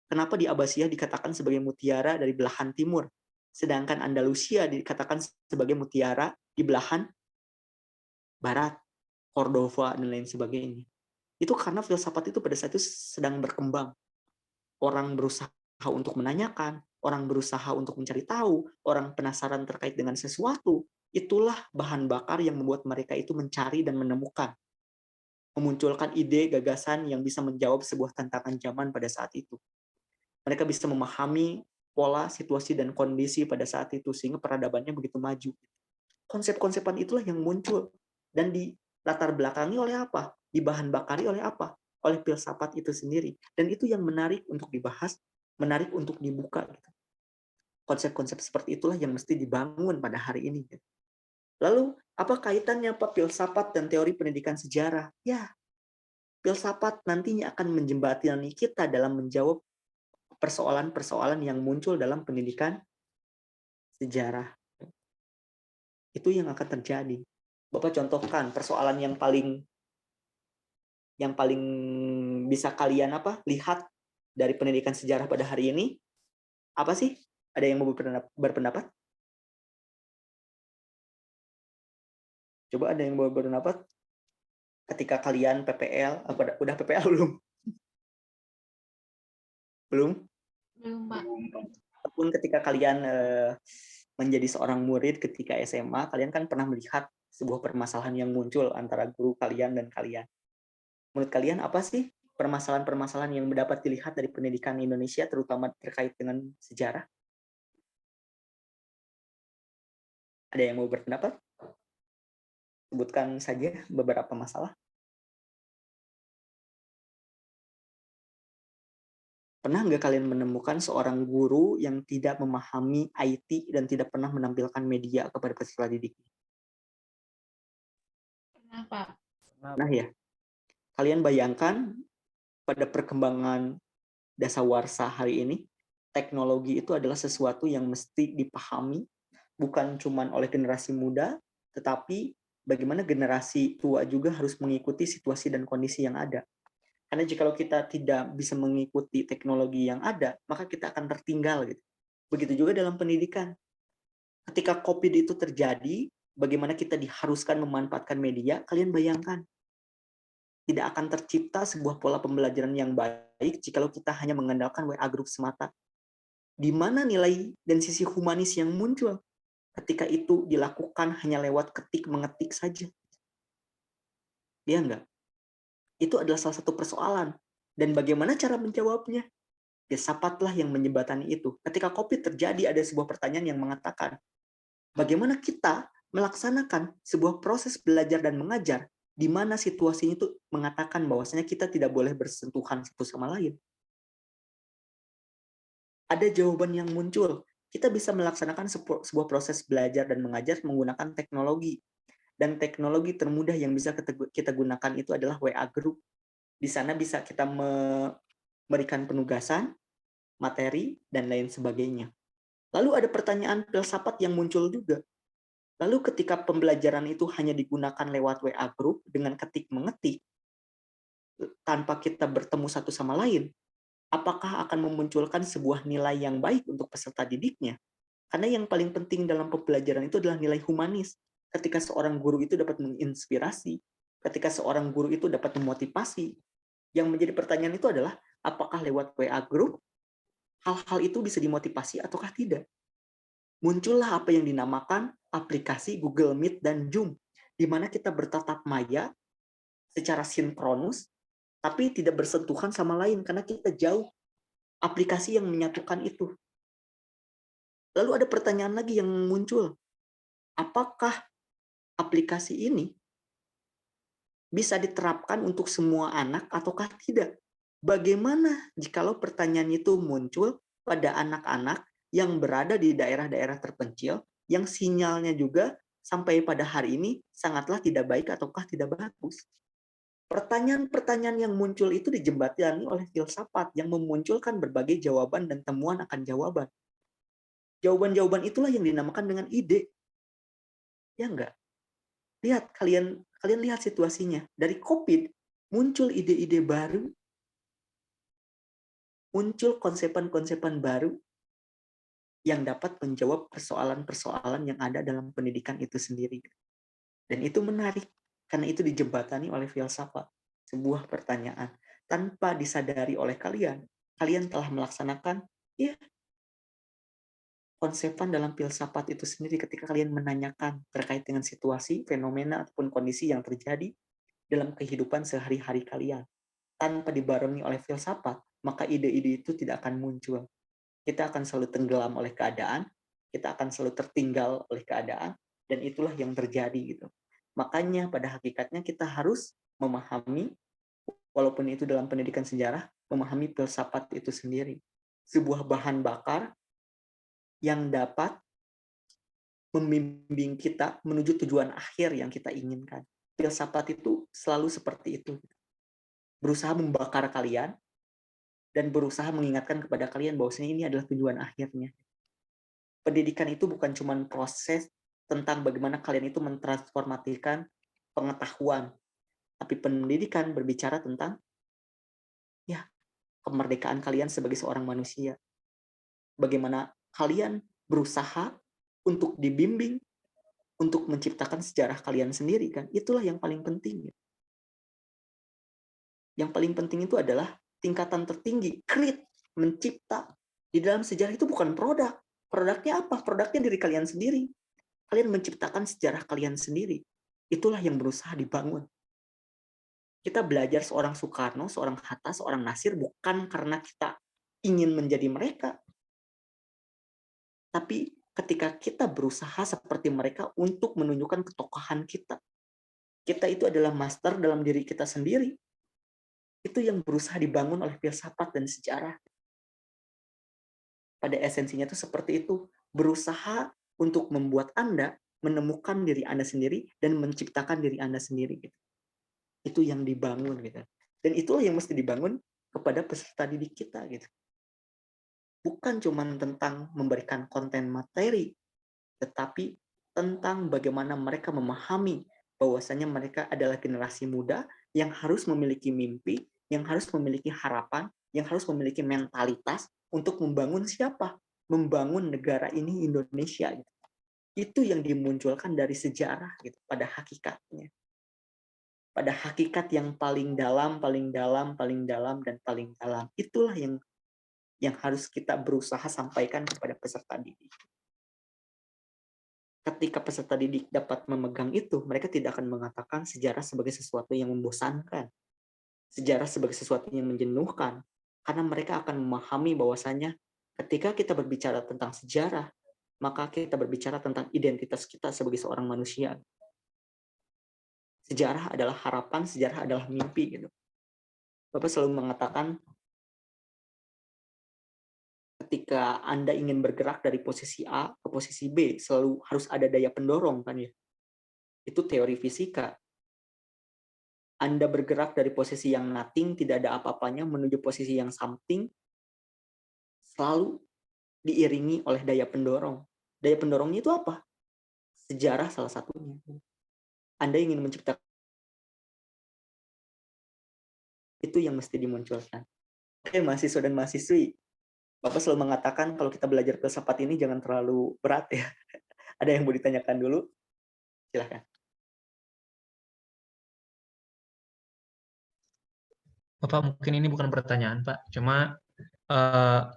Speaker 1: Kenapa di Abbasiyah dikatakan sebagai mutiara dari belahan timur, sedangkan Andalusia dikatakan sebagai mutiara di belahan barat, Cordova, dan lain sebagainya. Itu karena filsafat itu pada saat itu sedang berkembang. Orang berusaha untuk menanyakan, orang berusaha untuk mencari tahu, orang penasaran terkait dengan sesuatu. Itulah bahan bakar yang membuat mereka itu mencari dan menemukan. Memunculkan ide, gagasan yang bisa menjawab sebuah tantangan zaman pada saat itu. Mereka bisa memahami pola, situasi, dan kondisi pada saat itu, sehingga peradabannya begitu maju. Konsep-konsepan itulah yang muncul. Dan di latar belakangi oleh apa? Dibahan bakari oleh apa? Oleh filsafat itu sendiri. Dan itu yang menarik untuk dibahas, menarik untuk dibuka. Konsep-konsep seperti itulah yang mesti dibangun pada hari ini. Lalu, apa kaitannya Pak filsafat dan teori pendidikan sejarah? Ya, filsafat nantinya akan menjembatani kita dalam menjawab persoalan-persoalan yang muncul dalam pendidikan sejarah. Itu yang akan terjadi. Bapak contohkan persoalan yang paling bisa kalian lihat dari pendidikan sejarah pada hari ini. Apa sih? Ada yang mau berpendapat? Coba ada yang mau berpendapat? Ketika kalian PPL, udah PPL belum? Belum?
Speaker 4: Belum, Pak.
Speaker 1: Ataupun ketika kalian menjadi seorang murid ketika SMA, kalian kan pernah melihat sebuah permasalahan yang muncul antara guru kalian dan kalian. Menurut kalian apa sih permasalahan-permasalahan yang dapat dilihat dari pendidikan Indonesia, terutama terkait dengan sejarah? Ada yang mau berpendapat? Sebutkan saja beberapa masalah. Pernah nggak kalian menemukan seorang guru yang tidak memahami IT dan tidak pernah menampilkan media kepada peserta didik?
Speaker 4: Pernah, Pak.
Speaker 1: Nah ya, kalian bayangkan pada perkembangan dasawarsa hari ini, teknologi itu adalah sesuatu yang mesti dipahami, bukan cuma oleh generasi muda, tetapi bagaimana generasi tua juga harus mengikuti situasi dan kondisi yang ada. Karena jika kita tidak bisa mengikuti teknologi yang ada, maka kita akan tertinggal gitu. Begitu juga dalam pendidikan. Ketika COVID itu terjadi, bagaimana kita diharuskan memanfaatkan media, kalian bayangkan. Tidak akan tercipta sebuah pola pembelajaran yang baik jika kita hanya mengandalkan WA group semata. Di mana nilai dan sisi humanis yang muncul ketika itu dilakukan hanya lewat ketik-mengetik saja? Iya enggak? Itu adalah salah satu persoalan. Dan bagaimana cara menjawabnya? Filsafatlah yang menjembatani itu. Ketika COVID terjadi, ada sebuah pertanyaan yang mengatakan, bagaimana kita melaksanakan sebuah proses belajar dan mengajar di mana situasinya itu mengatakan bahwasanya kita tidak boleh bersentuhan satu sama lain. Ada jawaban yang muncul. Kita bisa melaksanakan sebuah proses belajar dan mengajar menggunakan teknologi. Dan teknologi termudah yang bisa kita gunakan itu adalah WA Group. Di sana bisa kita memberikan penugasan, materi, dan lain sebagainya. Lalu ada pertanyaan filsafat yang muncul juga. Lalu ketika pembelajaran itu hanya digunakan lewat WA Group dengan ketik-mengetik, tanpa kita bertemu satu sama lain, apakah akan memunculkan sebuah nilai yang baik untuk peserta didiknya? Karena yang paling penting dalam pembelajaran itu adalah nilai humanis. Ketika seorang guru itu dapat menginspirasi, ketika seorang guru itu dapat memotivasi, yang menjadi pertanyaan itu adalah apakah lewat WA Group hal-hal itu bisa dimotivasi ataukah tidak? Muncullah apa yang dinamakan aplikasi Google Meet dan Zoom, di mana kita bertatap maya secara sinkronus, tapi tidak bersentuhan sama lain karena kita jauh. Aplikasi yang menyatukan itu. Lalu ada pertanyaan lagi yang muncul. Apakah aplikasi ini bisa diterapkan untuk semua anak ataukah tidak? Bagaimana jikalau pertanyaan itu muncul pada anak-anak yang berada di daerah-daerah terpencil, yang sinyalnya juga sampai pada hari ini sangatlah tidak baik ataukah tidak bagus? Pertanyaan-pertanyaan yang muncul itu dijembatani oleh filsafat yang memunculkan berbagai jawaban dan temuan akan jawaban. Jawaban-jawaban itulah yang dinamakan dengan ide. Ya enggak? Lihat, kalian lihat situasinya. Dari COVID, muncul ide-ide baru, muncul konsepan-konsepan baru yang dapat menjawab persoalan-persoalan yang ada dalam pendidikan itu sendiri. Dan itu menarik, karena itu dijembatani oleh filsafat. Sebuah pertanyaan. Tanpa disadari oleh kalian, kalian telah melaksanakan ya konsepan dalam filsafat itu sendiri ketika kalian menanyakan terkait dengan situasi, fenomena, ataupun kondisi yang terjadi dalam kehidupan sehari-hari kalian. Tanpa dibarengi oleh filsafat, maka ide-ide itu tidak akan muncul. Kita akan selalu tenggelam oleh keadaan, kita akan selalu tertinggal oleh keadaan, dan itulah yang terjadi gitu. Makanya pada hakikatnya kita harus memahami, walaupun itu dalam pendidikan sejarah, memahami filsafat itu sendiri. Sebuah bahan bakar yang dapat membimbing kita menuju tujuan akhir yang kita inginkan. Filsafat itu selalu seperti itu. Berusaha membakar kalian dan berusaha mengingatkan kepada kalian bahwasanya ini adalah tujuan akhirnya. Pendidikan itu bukan cuma proses tentang bagaimana kalian itu mentransformasikan pengetahuan, tapi pendidikan berbicara tentang ya kemerdekaan kalian sebagai seorang manusia. Bagaimana kalian berusaha untuk dibimbing, untuk menciptakan sejarah kalian sendiri kan. Itulah yang paling penting. Yang paling penting itu adalah tingkatan tertinggi, create, mencipta. Di dalam sejarah itu bukan produk. Produknya apa? Produknya diri kalian sendiri. Kalian menciptakan sejarah kalian sendiri. Itulah yang berusaha dibangun. Kita belajar seorang Soekarno, seorang Hatta, seorang Nasir bukan karena kita ingin menjadi mereka. Tapi ketika kita berusaha seperti mereka untuk menunjukkan ketokohan kita. Kita itu adalah master dalam diri kita sendiri. Itu yang berusaha dibangun oleh filsafat dan sejarah. Pada esensinya itu seperti itu. Berusaha untuk membuat Anda menemukan diri Anda sendiri dan menciptakan diri Anda sendiri. Gitu. Itu yang dibangun. Gitu. Dan itulah yang mesti dibangun kepada peserta didik kita. Gitu. Bukan cuma tentang memberikan konten materi, tetapi tentang bagaimana mereka memahami bahwasanya mereka adalah generasi muda yang harus memiliki mimpi, yang harus memiliki harapan, yang harus memiliki mentalitas untuk membangun siapa? Membangun negara ini Indonesia. Gitu. Itu yang dimunculkan dari sejarah gitu, pada hakikatnya. Pada hakikat yang paling dalam, paling dalam, paling dalam, dan paling dalam. Itulah yang harus kita berusaha sampaikan kepada peserta didik. Ketika peserta didik dapat memegang itu, mereka tidak akan mengatakan sejarah sebagai sesuatu yang membosankan. Sejarah sebagai sesuatu yang menjenuhkan. Karena mereka akan memahami bahwasanya ketika kita berbicara tentang sejarah, maka kita berbicara tentang identitas kita sebagai seorang manusia. Sejarah adalah harapan, sejarah adalah mimpi. Gitu. Bapak selalu mengatakan, ketika Anda ingin bergerak dari posisi A ke posisi B, selalu harus ada daya pendorong kan ya. Itu teori fisika. Anda bergerak dari posisi yang nothing, tidak ada apa-apanya, menuju posisi yang something, selalu diiringi oleh daya pendorong. Daya pendorongnya itu apa? Sejarah salah satunya. Anda ingin menciptakan itu yang mesti dimunculkan. Oke, mahasiswa dan mahasiswi, Bapak selalu mengatakan kalau kita belajar filsafat ini jangan terlalu berat ya. Ada yang mau ditanyakan dulu? Silahkan.
Speaker 2: Bapak, mungkin ini bukan pertanyaan, Pak. Cuma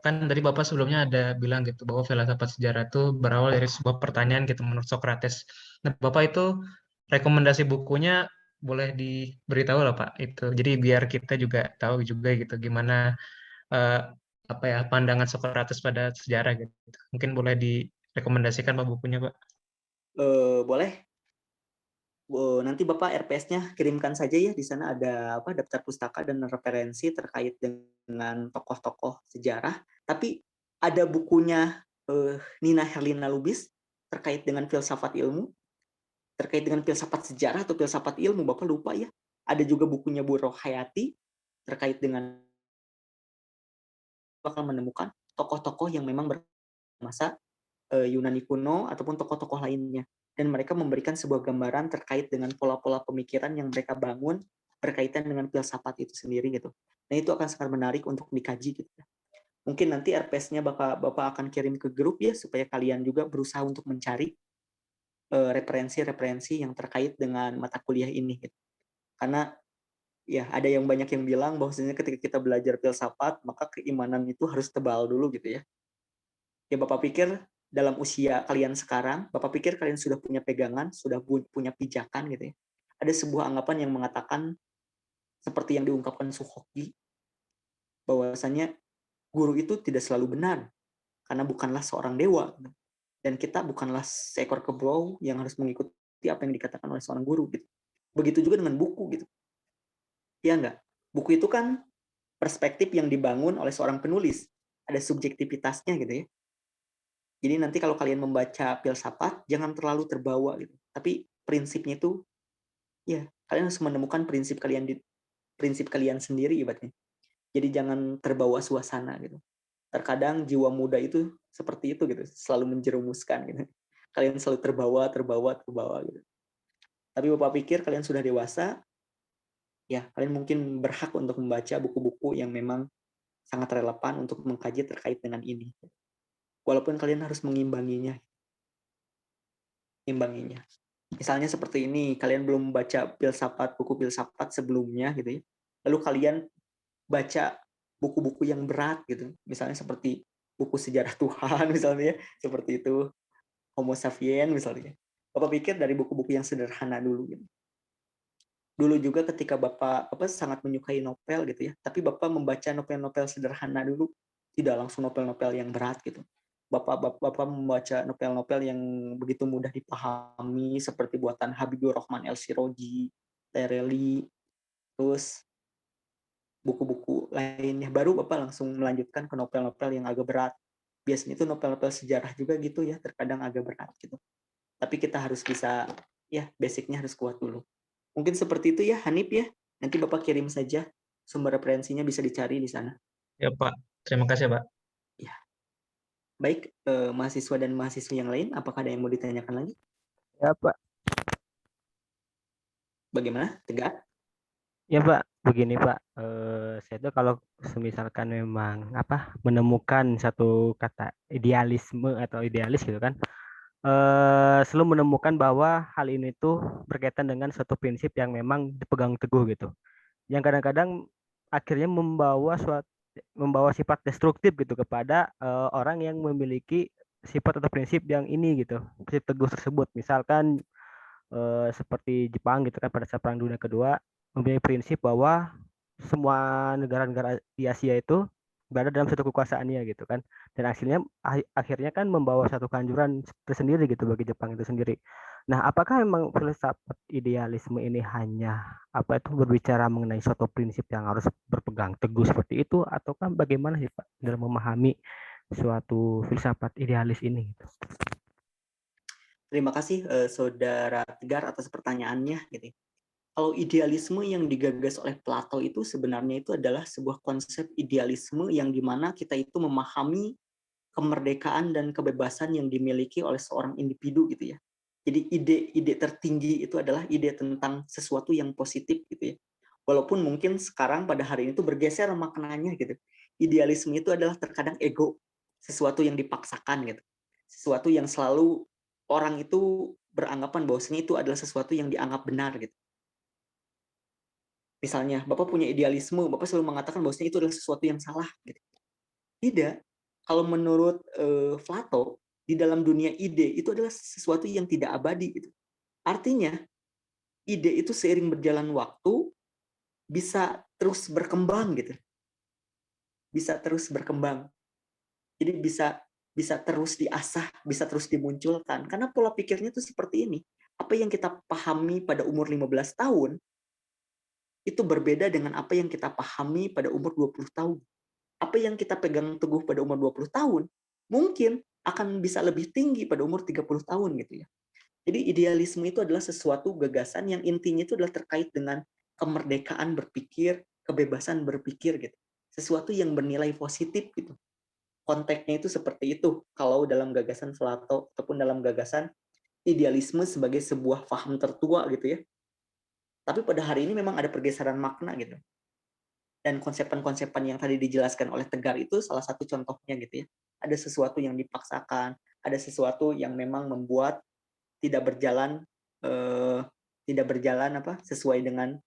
Speaker 2: kan tadi Bapak sebelumnya ada bilang gitu bahwa filsafat sejarah itu berawal dari sebuah pertanyaan gitu menurut Socrates. Nah, Bapak itu rekomendasi bukunya boleh diberitahu lah, Pak, itu. Jadi biar kita juga tahu juga gitu gimana eh, apa ya pandangan Socrates pada sejarah gitu. Mungkin boleh direkomendasikan Pak bukunya, Pak.
Speaker 1: Boleh. Nanti Bapak RPS-nya kirimkan saja ya, di sana ada daftar pustaka dan referensi terkait dengan tokoh-tokoh sejarah. Tapi ada bukunya Nina Herlina Lubis terkait dengan filsafat ilmu, terkait dengan filsafat sejarah atau filsafat ilmu, Bapak lupa ya. Ada juga bukunya Bu Rohayati terkait dengan bakal menemukan tokoh-tokoh yang memang bermasa Yunani kuno ataupun tokoh-tokoh lainnya. Dan mereka memberikan sebuah gambaran terkait dengan pola-pola pemikiran yang mereka bangun berkaitan dengan filsafat itu sendiri gitu. Nah, itu akan sangat menarik untuk dikaji gitu. Mungkin nanti RPS-nya Bapak akan kirim ke grup ya, supaya kalian juga berusaha untuk mencari referensi-referensi yang terkait dengan mata kuliah ini gitu. Karena ya ada yang banyak yang bilang bahwasanya ketika kita belajar filsafat, maka keimanan itu harus tebal dulu gitu ya. Ya Bapak pikir dalam usia kalian sekarang, Bapak pikir kalian sudah punya pegangan, sudah punya pijakan gitu ya. Ada sebuah anggapan yang mengatakan seperti yang diungkapkan Suhoki, bahwasanya guru itu tidak selalu benar karena bukanlah seorang dewa dan kita bukanlah seekor kerbau yang harus mengikuti apa yang dikatakan oleh seorang guru gitu. Begitu juga dengan buku gitu. Ya enggak? Buku itu kan perspektif yang dibangun oleh seorang penulis, ada subjektivitasnya gitu ya. Jadi nanti kalau kalian membaca filsafat, jangan terlalu terbawa gitu. Tapi prinsipnya itu, ya kalian harus menemukan prinsip kalian sendiri ibaratnya. Jadi jangan terbawa suasana gitu. Terkadang jiwa muda itu seperti itu gitu, selalu menjerumuskan gitu. Kalian selalu terbawa gitu. Tapi Bapak pikir kalian sudah dewasa, ya kalian mungkin berhak untuk membaca buku-buku yang memang sangat relevan untuk mengkaji terkait dengan ini. Walaupun kalian harus mengimbanginya. Misalnya seperti ini, kalian belum baca buku filsafat sebelumnya gitu ya. Lalu kalian baca buku-buku yang berat gitu. Misalnya seperti buku sejarah Tuhan misalnya, seperti itu, Homo Sapiens misalnya. Bapak pikir dari buku-buku yang sederhana dulu gitu. Dulu juga ketika Bapak sangat menyukai novel gitu ya, tapi Bapak membaca novel-novel sederhana dulu, tidak langsung novel-novel yang berat gitu. Bapak membaca novel-novel yang begitu mudah dipahami seperti buatan Habibur Rahman El-Siroji, Tereli, terus buku-buku lainnya. Baru Bapak langsung melanjutkan ke novel-novel yang agak berat. Biasanya itu novel-novel sejarah juga gitu ya, terkadang agak berat gitu. Tapi kita harus bisa, ya basicnya harus kuat dulu. Mungkin seperti itu ya Hanif ya. Nanti Bapak kirim saja sumber referensinya, bisa dicari di sana.
Speaker 2: Ya, Pak. Terima kasih, Pak.
Speaker 1: Ya. Baik, mahasiswa dan mahasiswa yang lain, apakah ada yang mau ditanyakan lagi?
Speaker 3: Ya Pak.
Speaker 1: Bagaimana? Tegak?
Speaker 3: Ya Pak, begini Pak. Saya tuh kalau misalkan memang menemukan satu kata idealisme atau idealis gitu kan, selalu menemukan bahwa hal ini tuh berkaitan dengan suatu prinsip yang memang dipegang teguh gitu. Yang kadang-kadang akhirnya membawa sifat destruktif gitu kepada orang yang memiliki sifat atau prinsip yang ini gitu, prinsip teguh tersebut. Misalkan seperti Jepang gitu kan pada saat Perang Dunia Kedua mempunyai prinsip bahwa semua negara-negara di Asia itu berada dalam satu kekuasaannya gitu kan, dan akhirnya kan membawa satu kehancuran tersendiri gitu bagi Jepang itu sendiri. Nah, apakah memang filsafat idealisme ini hanya berbicara mengenai suatu prinsip yang harus berpegang teguh seperti itu, ataukah bagaimana sih Pak dalam memahami suatu filsafat idealis ini gitu?
Speaker 1: Terima kasih Saudara Tegar atas pertanyaannya. Gitu. Kalau idealisme yang digagas oleh Plato itu sebenarnya itu adalah sebuah konsep idealisme yang dimana kita itu memahami kemerdekaan dan kebebasan yang dimiliki oleh seorang individu gitu ya. Jadi ide-ide tertinggi itu adalah ide tentang sesuatu yang positif gitu ya. Walaupun mungkin sekarang pada hari ini itu bergeser maknanya gitu. Idealisme itu adalah terkadang ego, sesuatu yang dipaksakan gitu. Sesuatu yang selalu orang itu beranggapan bahwasanya itu adalah sesuatu yang dianggap benar gitu. Misalnya, Bapak punya idealisme, Bapak selalu mengatakan bahwasanya itu adalah sesuatu yang salah gitu. Tidak. Kalau menurut Plato, di dalam dunia ide itu adalah sesuatu yang tidak abadi gitu. Artinya, ide itu seiring berjalan waktu bisa terus berkembang gitu. Bisa terus berkembang. Jadi bisa terus diasah, bisa terus dimunculkan. Karena pola pikirnya itu seperti ini. Apa yang kita pahami pada umur 15 tahun itu berbeda dengan apa yang kita pahami pada umur 20 tahun. Apa yang kita pegang teguh pada umur 20 tahun, mungkin akan bisa lebih tinggi pada umur 30 tahun gitu ya. Jadi idealisme itu adalah sesuatu gagasan yang intinya itu adalah terkait dengan kemerdekaan berpikir, kebebasan berpikir gitu. Sesuatu yang bernilai positif gitu. Konteksnya itu seperti itu kalau dalam gagasan Plato ataupun dalam gagasan idealisme sebagai sebuah paham tertua gitu ya. Tapi pada hari ini memang ada pergeseran makna gitu. Dan konsepan-konsepan yang tadi dijelaskan oleh Tegar itu salah satu contohnya gitu ya. Ada sesuatu yang dipaksakan, ada sesuatu yang memang membuat tidak berjalan eh, tidak berjalan sesuai dengan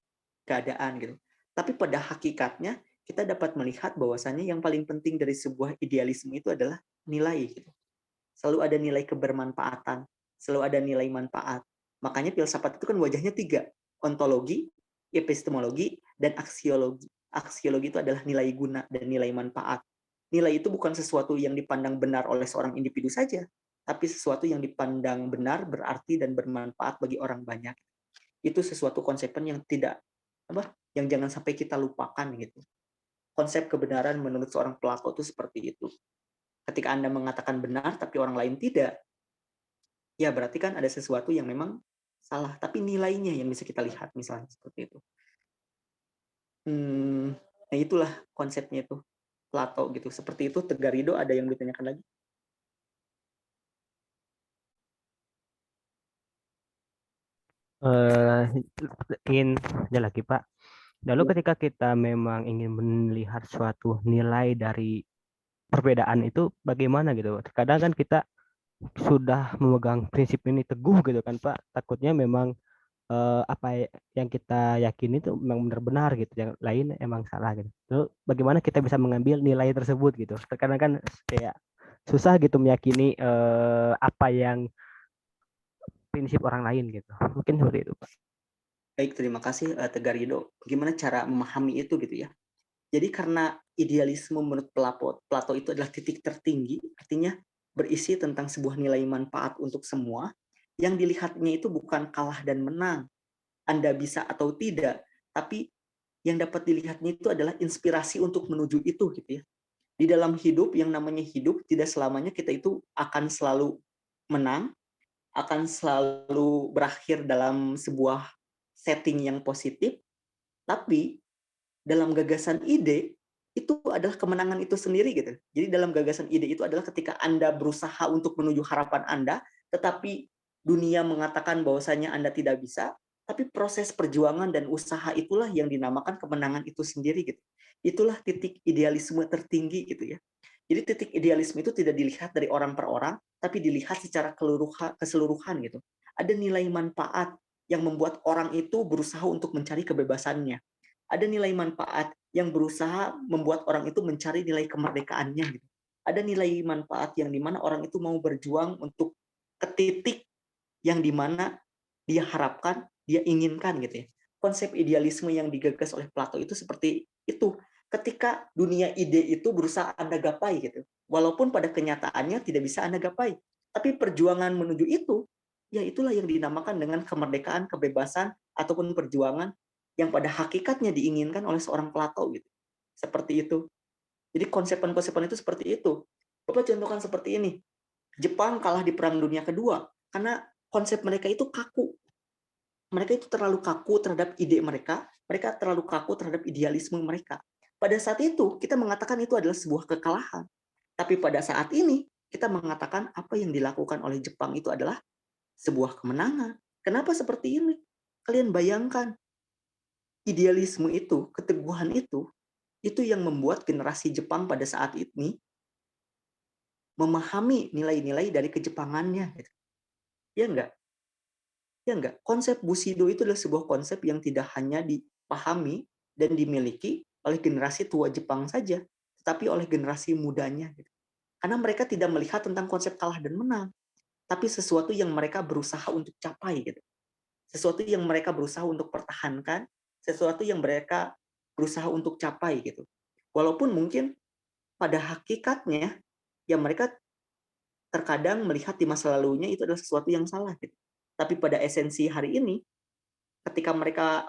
Speaker 1: keadaan gitu. Tapi pada hakikatnya kita dapat melihat bahwasannya yang paling penting dari sebuah idealisme itu adalah nilai gitu. Selalu ada nilai kebermanfaatan, selalu ada nilai manfaat. Makanya filsafat itu kan wajahnya 3, ontologi, epistemologi, dan aksiologi. Aksiologi itu adalah nilai guna dan nilai manfaat. Nilai itu bukan sesuatu yang dipandang benar oleh seorang individu saja, tapi sesuatu yang dipandang benar, berarti, dan bermanfaat bagi orang banyak. Itu sesuatu konsepan yang yang jangan sampai kita lupakan gitu. Konsep kebenaran menurut seorang Plato itu seperti itu. Ketika Anda mengatakan benar tapi orang lain tidak, ya berarti kan ada sesuatu yang memang salah, tapi nilainya yang bisa kita lihat misalnya seperti itu. Nah itulah konsepnya itu Plato gitu. Seperti itu. Tegarido ada yang ditanyakan lagi?
Speaker 3: Ingin ada lagi Pak. Lalu
Speaker 1: Ya.
Speaker 3: ketika kita memang ingin melihat suatu nilai dari perbedaan itu bagaimana gitu? Terkadang kan kita sudah memegang prinsip ini teguh gitu kan Pak. Takutnya memang apa yang kita yakini itu memang benar-benar gitu, yang lain emang salah gitu. Lalu bagaimana kita bisa mengambil nilai tersebut gitu? Terkadang kan kayak susah gitu meyakini apa yang prinsip orang lain gitu. Mungkin seperti itu Pak.
Speaker 1: Baik, terima kasih Tegarido. Gimana cara memahami itu gitu ya? Jadi karena idealisme menurut Plato itu adalah titik tertinggi, artinya berisi tentang sebuah nilai manfaat untuk semua, yang dilihatnya itu bukan kalah dan menang, Anda bisa atau tidak, tapi yang dapat dilihatnya itu adalah inspirasi untuk menuju itu gitu ya. Di dalam hidup, yang namanya hidup, tidak selamanya kita itu akan selalu menang, akan selalu berakhir dalam sebuah setting yang positif, tapi dalam gagasan ide itu adalah kemenangan itu sendiri gitu. Jadi dalam gagasan ide itu adalah ketika Anda berusaha untuk menuju harapan Anda, tetapi dunia mengatakan bahwasanya Anda tidak bisa, tapi proses perjuangan dan usaha itulah yang dinamakan kemenangan itu sendiri gitu. Itulah titik idealisme tertinggi gitu ya. Jadi titik idealisme itu tidak dilihat dari orang per orang, tapi dilihat secara keseluruhan gitu. Ada nilai manfaat yang membuat orang itu berusaha untuk mencari kebebasannya. Ada nilai manfaat yang berusaha membuat orang itu mencari nilai kemerdekaannya gitu. Ada nilai manfaat yang dimana orang itu mau berjuang untuk ke titik yang dimana dia harapkan, dia inginkan gitu ya. Konsep idealisme yang digagas oleh Plato itu seperti itu. Ketika dunia ide itu berusaha Anda gapai gitu. Walaupun pada kenyataannya tidak bisa Anda gapai. Tapi perjuangan menuju itu, ya itulah yang dinamakan dengan kemerdekaan, kebebasan, ataupun perjuangan yang pada hakikatnya diinginkan oleh seorang Plato gitu. Seperti itu. Jadi konsepan-konsepan itu seperti itu. Bapak contohkan seperti ini. Jepang kalah di Perang Dunia Kedua karena konsep mereka itu kaku. Mereka itu terlalu kaku terhadap ide mereka terlalu kaku terhadap idealisme mereka. Pada saat itu, kita mengatakan itu adalah sebuah kekalahan. Tapi pada saat ini, kita mengatakan apa yang dilakukan oleh Jepang itu adalah sebuah kemenangan. Kenapa seperti ini? Kalian bayangkan, idealisme itu, keteguhan itu yang membuat generasi Jepang pada saat ini memahami nilai-nilai dari kejepangannya. Gitu. Ya enggak? Ya enggak? Konsep Bushido itu adalah sebuah konsep yang tidak hanya dipahami dan dimiliki oleh generasi tua Jepang saja, tetapi oleh generasi mudanya. Gitu. Karena mereka tidak melihat tentang konsep kalah dan menang, tapi sesuatu yang mereka berusaha untuk capai. Gitu. Sesuatu yang mereka berusaha untuk pertahankan, sesuatu yang mereka berusaha untuk capai. Gitu. Walaupun mungkin pada hakikatnya, ya mereka terkadang melihat di masa lalunya itu adalah sesuatu yang salah. Gitu. Tapi pada esensi hari ini, ketika mereka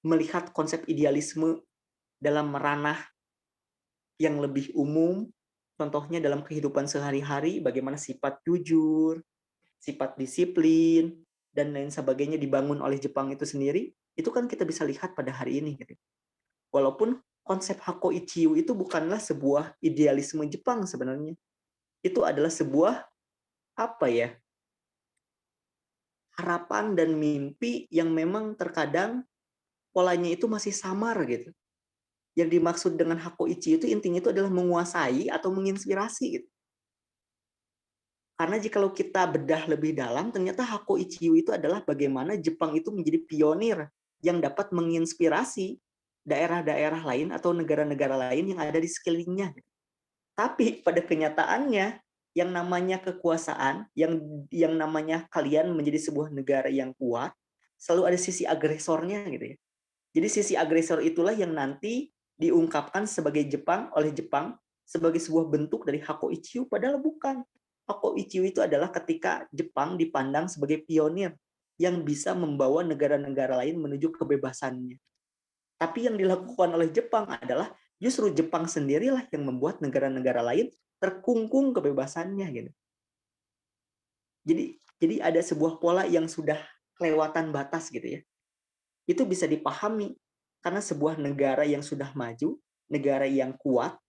Speaker 1: melihat konsep idealisme dalam ranah yang lebih umum, contohnya dalam kehidupan sehari-hari, bagaimana sifat jujur, sifat disiplin, dan lain sebagainya dibangun oleh Jepang itu sendiri, itu kan kita bisa lihat pada hari ini. Gitu. Walaupun konsep Hako Ichiu itu bukanlah sebuah idealisme Jepang sebenarnya. Itu adalah sebuah harapan dan mimpi yang memang terkadang polanya itu masih samar gitu. Yang dimaksud dengan Hako Ichiu itu intinya itu adalah menguasai atau menginspirasi gitu. Karena jikalau kita bedah lebih dalam, ternyata Hako Ichiu itu adalah bagaimana Jepang itu menjadi pionir yang dapat menginspirasi daerah-daerah lain atau negara-negara lain yang ada di sekelilingnya. Tapi pada kenyataannya, yang namanya kekuasaan, yang namanya kalian menjadi sebuah negara yang kuat, selalu ada sisi agresornya gitu ya. Jadi sisi agresor itulah yang nanti diungkapkan oleh Jepang sebagai sebuah bentuk dari Hako Ichiu, padahal bukan. Hako Ichiu itu adalah ketika Jepang dipandang sebagai pionir yang bisa membawa negara-negara lain menuju kebebasannya. Tapi yang dilakukan oleh Jepang adalah justru Jepang sendirilah yang membuat negara-negara lain terkungkung kebebasannya gitu. Jadi ada sebuah pola yang sudah kelewatan batas gitu ya. Itu bisa dipahami karena sebuah negara yang sudah maju, negara yang kuat,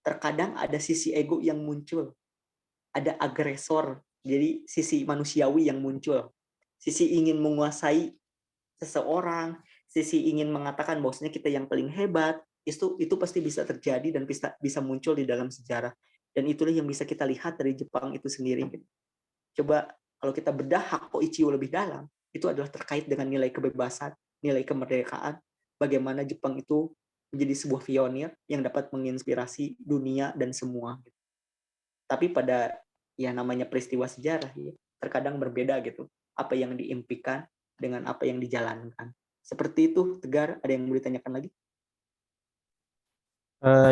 Speaker 1: terkadang ada sisi ego yang muncul. Ada agresor, jadi sisi manusiawi yang muncul. Sisi ingin menguasai seseorang, sisi ingin mengatakan bahwasanya kita yang paling hebat, itu pasti bisa terjadi dan bisa muncul di dalam sejarah. Dan itulah yang bisa kita lihat dari Jepang itu sendiri. Coba kalau kita bedah Hako Ichiu lebih dalam, itu adalah terkait dengan nilai kebebasan, nilai kemerdekaan, bagaimana Jepang itu menjadi sebuah pionir yang dapat menginspirasi dunia dan semua. Tapi pada namanya peristiwa sejarah ya, terkadang berbeda gitu. Apa yang diimpikan dengan apa yang dijalankan. Seperti itu, Tegar, ada yang mau ditanyakan lagi?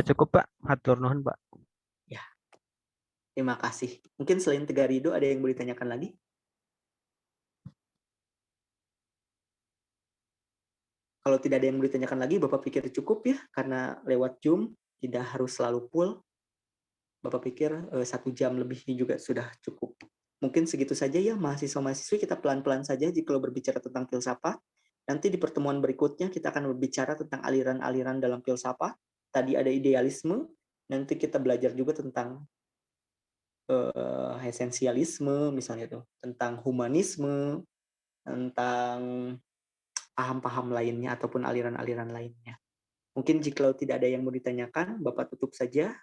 Speaker 3: Cukup Pak, hatur nuhun Pak.
Speaker 1: Ya, terima kasih. Mungkin selain Tegar Rido, ada yang mau ditanyakan lagi? Kalau tidak ada yang mau ditanyakan lagi, Bapak pikir cukup ya, karena lewat Zoom tidak harus selalu full. Bapak pikir 1 jam lebihnya juga sudah cukup. Mungkin segitu saja ya mahasiswa-mahasiswi, kita pelan-pelan saja jika berbicara tentang filsafat. Nanti di pertemuan berikutnya kita akan berbicara tentang aliran-aliran dalam filsafat. Tadi ada idealisme, nanti kita belajar juga tentang esensialisme misalnya tuh, tentang humanisme, tentang paham-paham lainnya ataupun aliran-aliran lainnya. Mungkin jika tidak ada yang mau ditanyakan, Bapak tutup saja.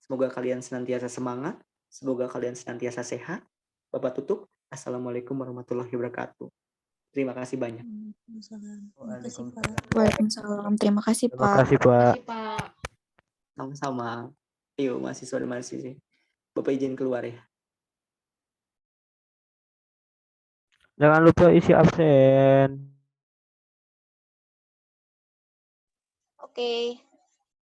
Speaker 1: Semoga kalian senantiasa semangat, semoga kalian senantiasa sehat. Bapak tutup. Assalamualaikum warahmatullahi wabarakatuh. Terima kasih banyak.
Speaker 5: Waalaikumsalam. Terima kasih,
Speaker 3: Terima
Speaker 5: Pak.
Speaker 3: kasih Pak.
Speaker 4: Makasih, Pak.
Speaker 1: Sama-sama. Ayo mahasiswa dan mahasiswi. Bapak izin keluar ya.
Speaker 3: Jangan lupa isi absen.
Speaker 5: Oke.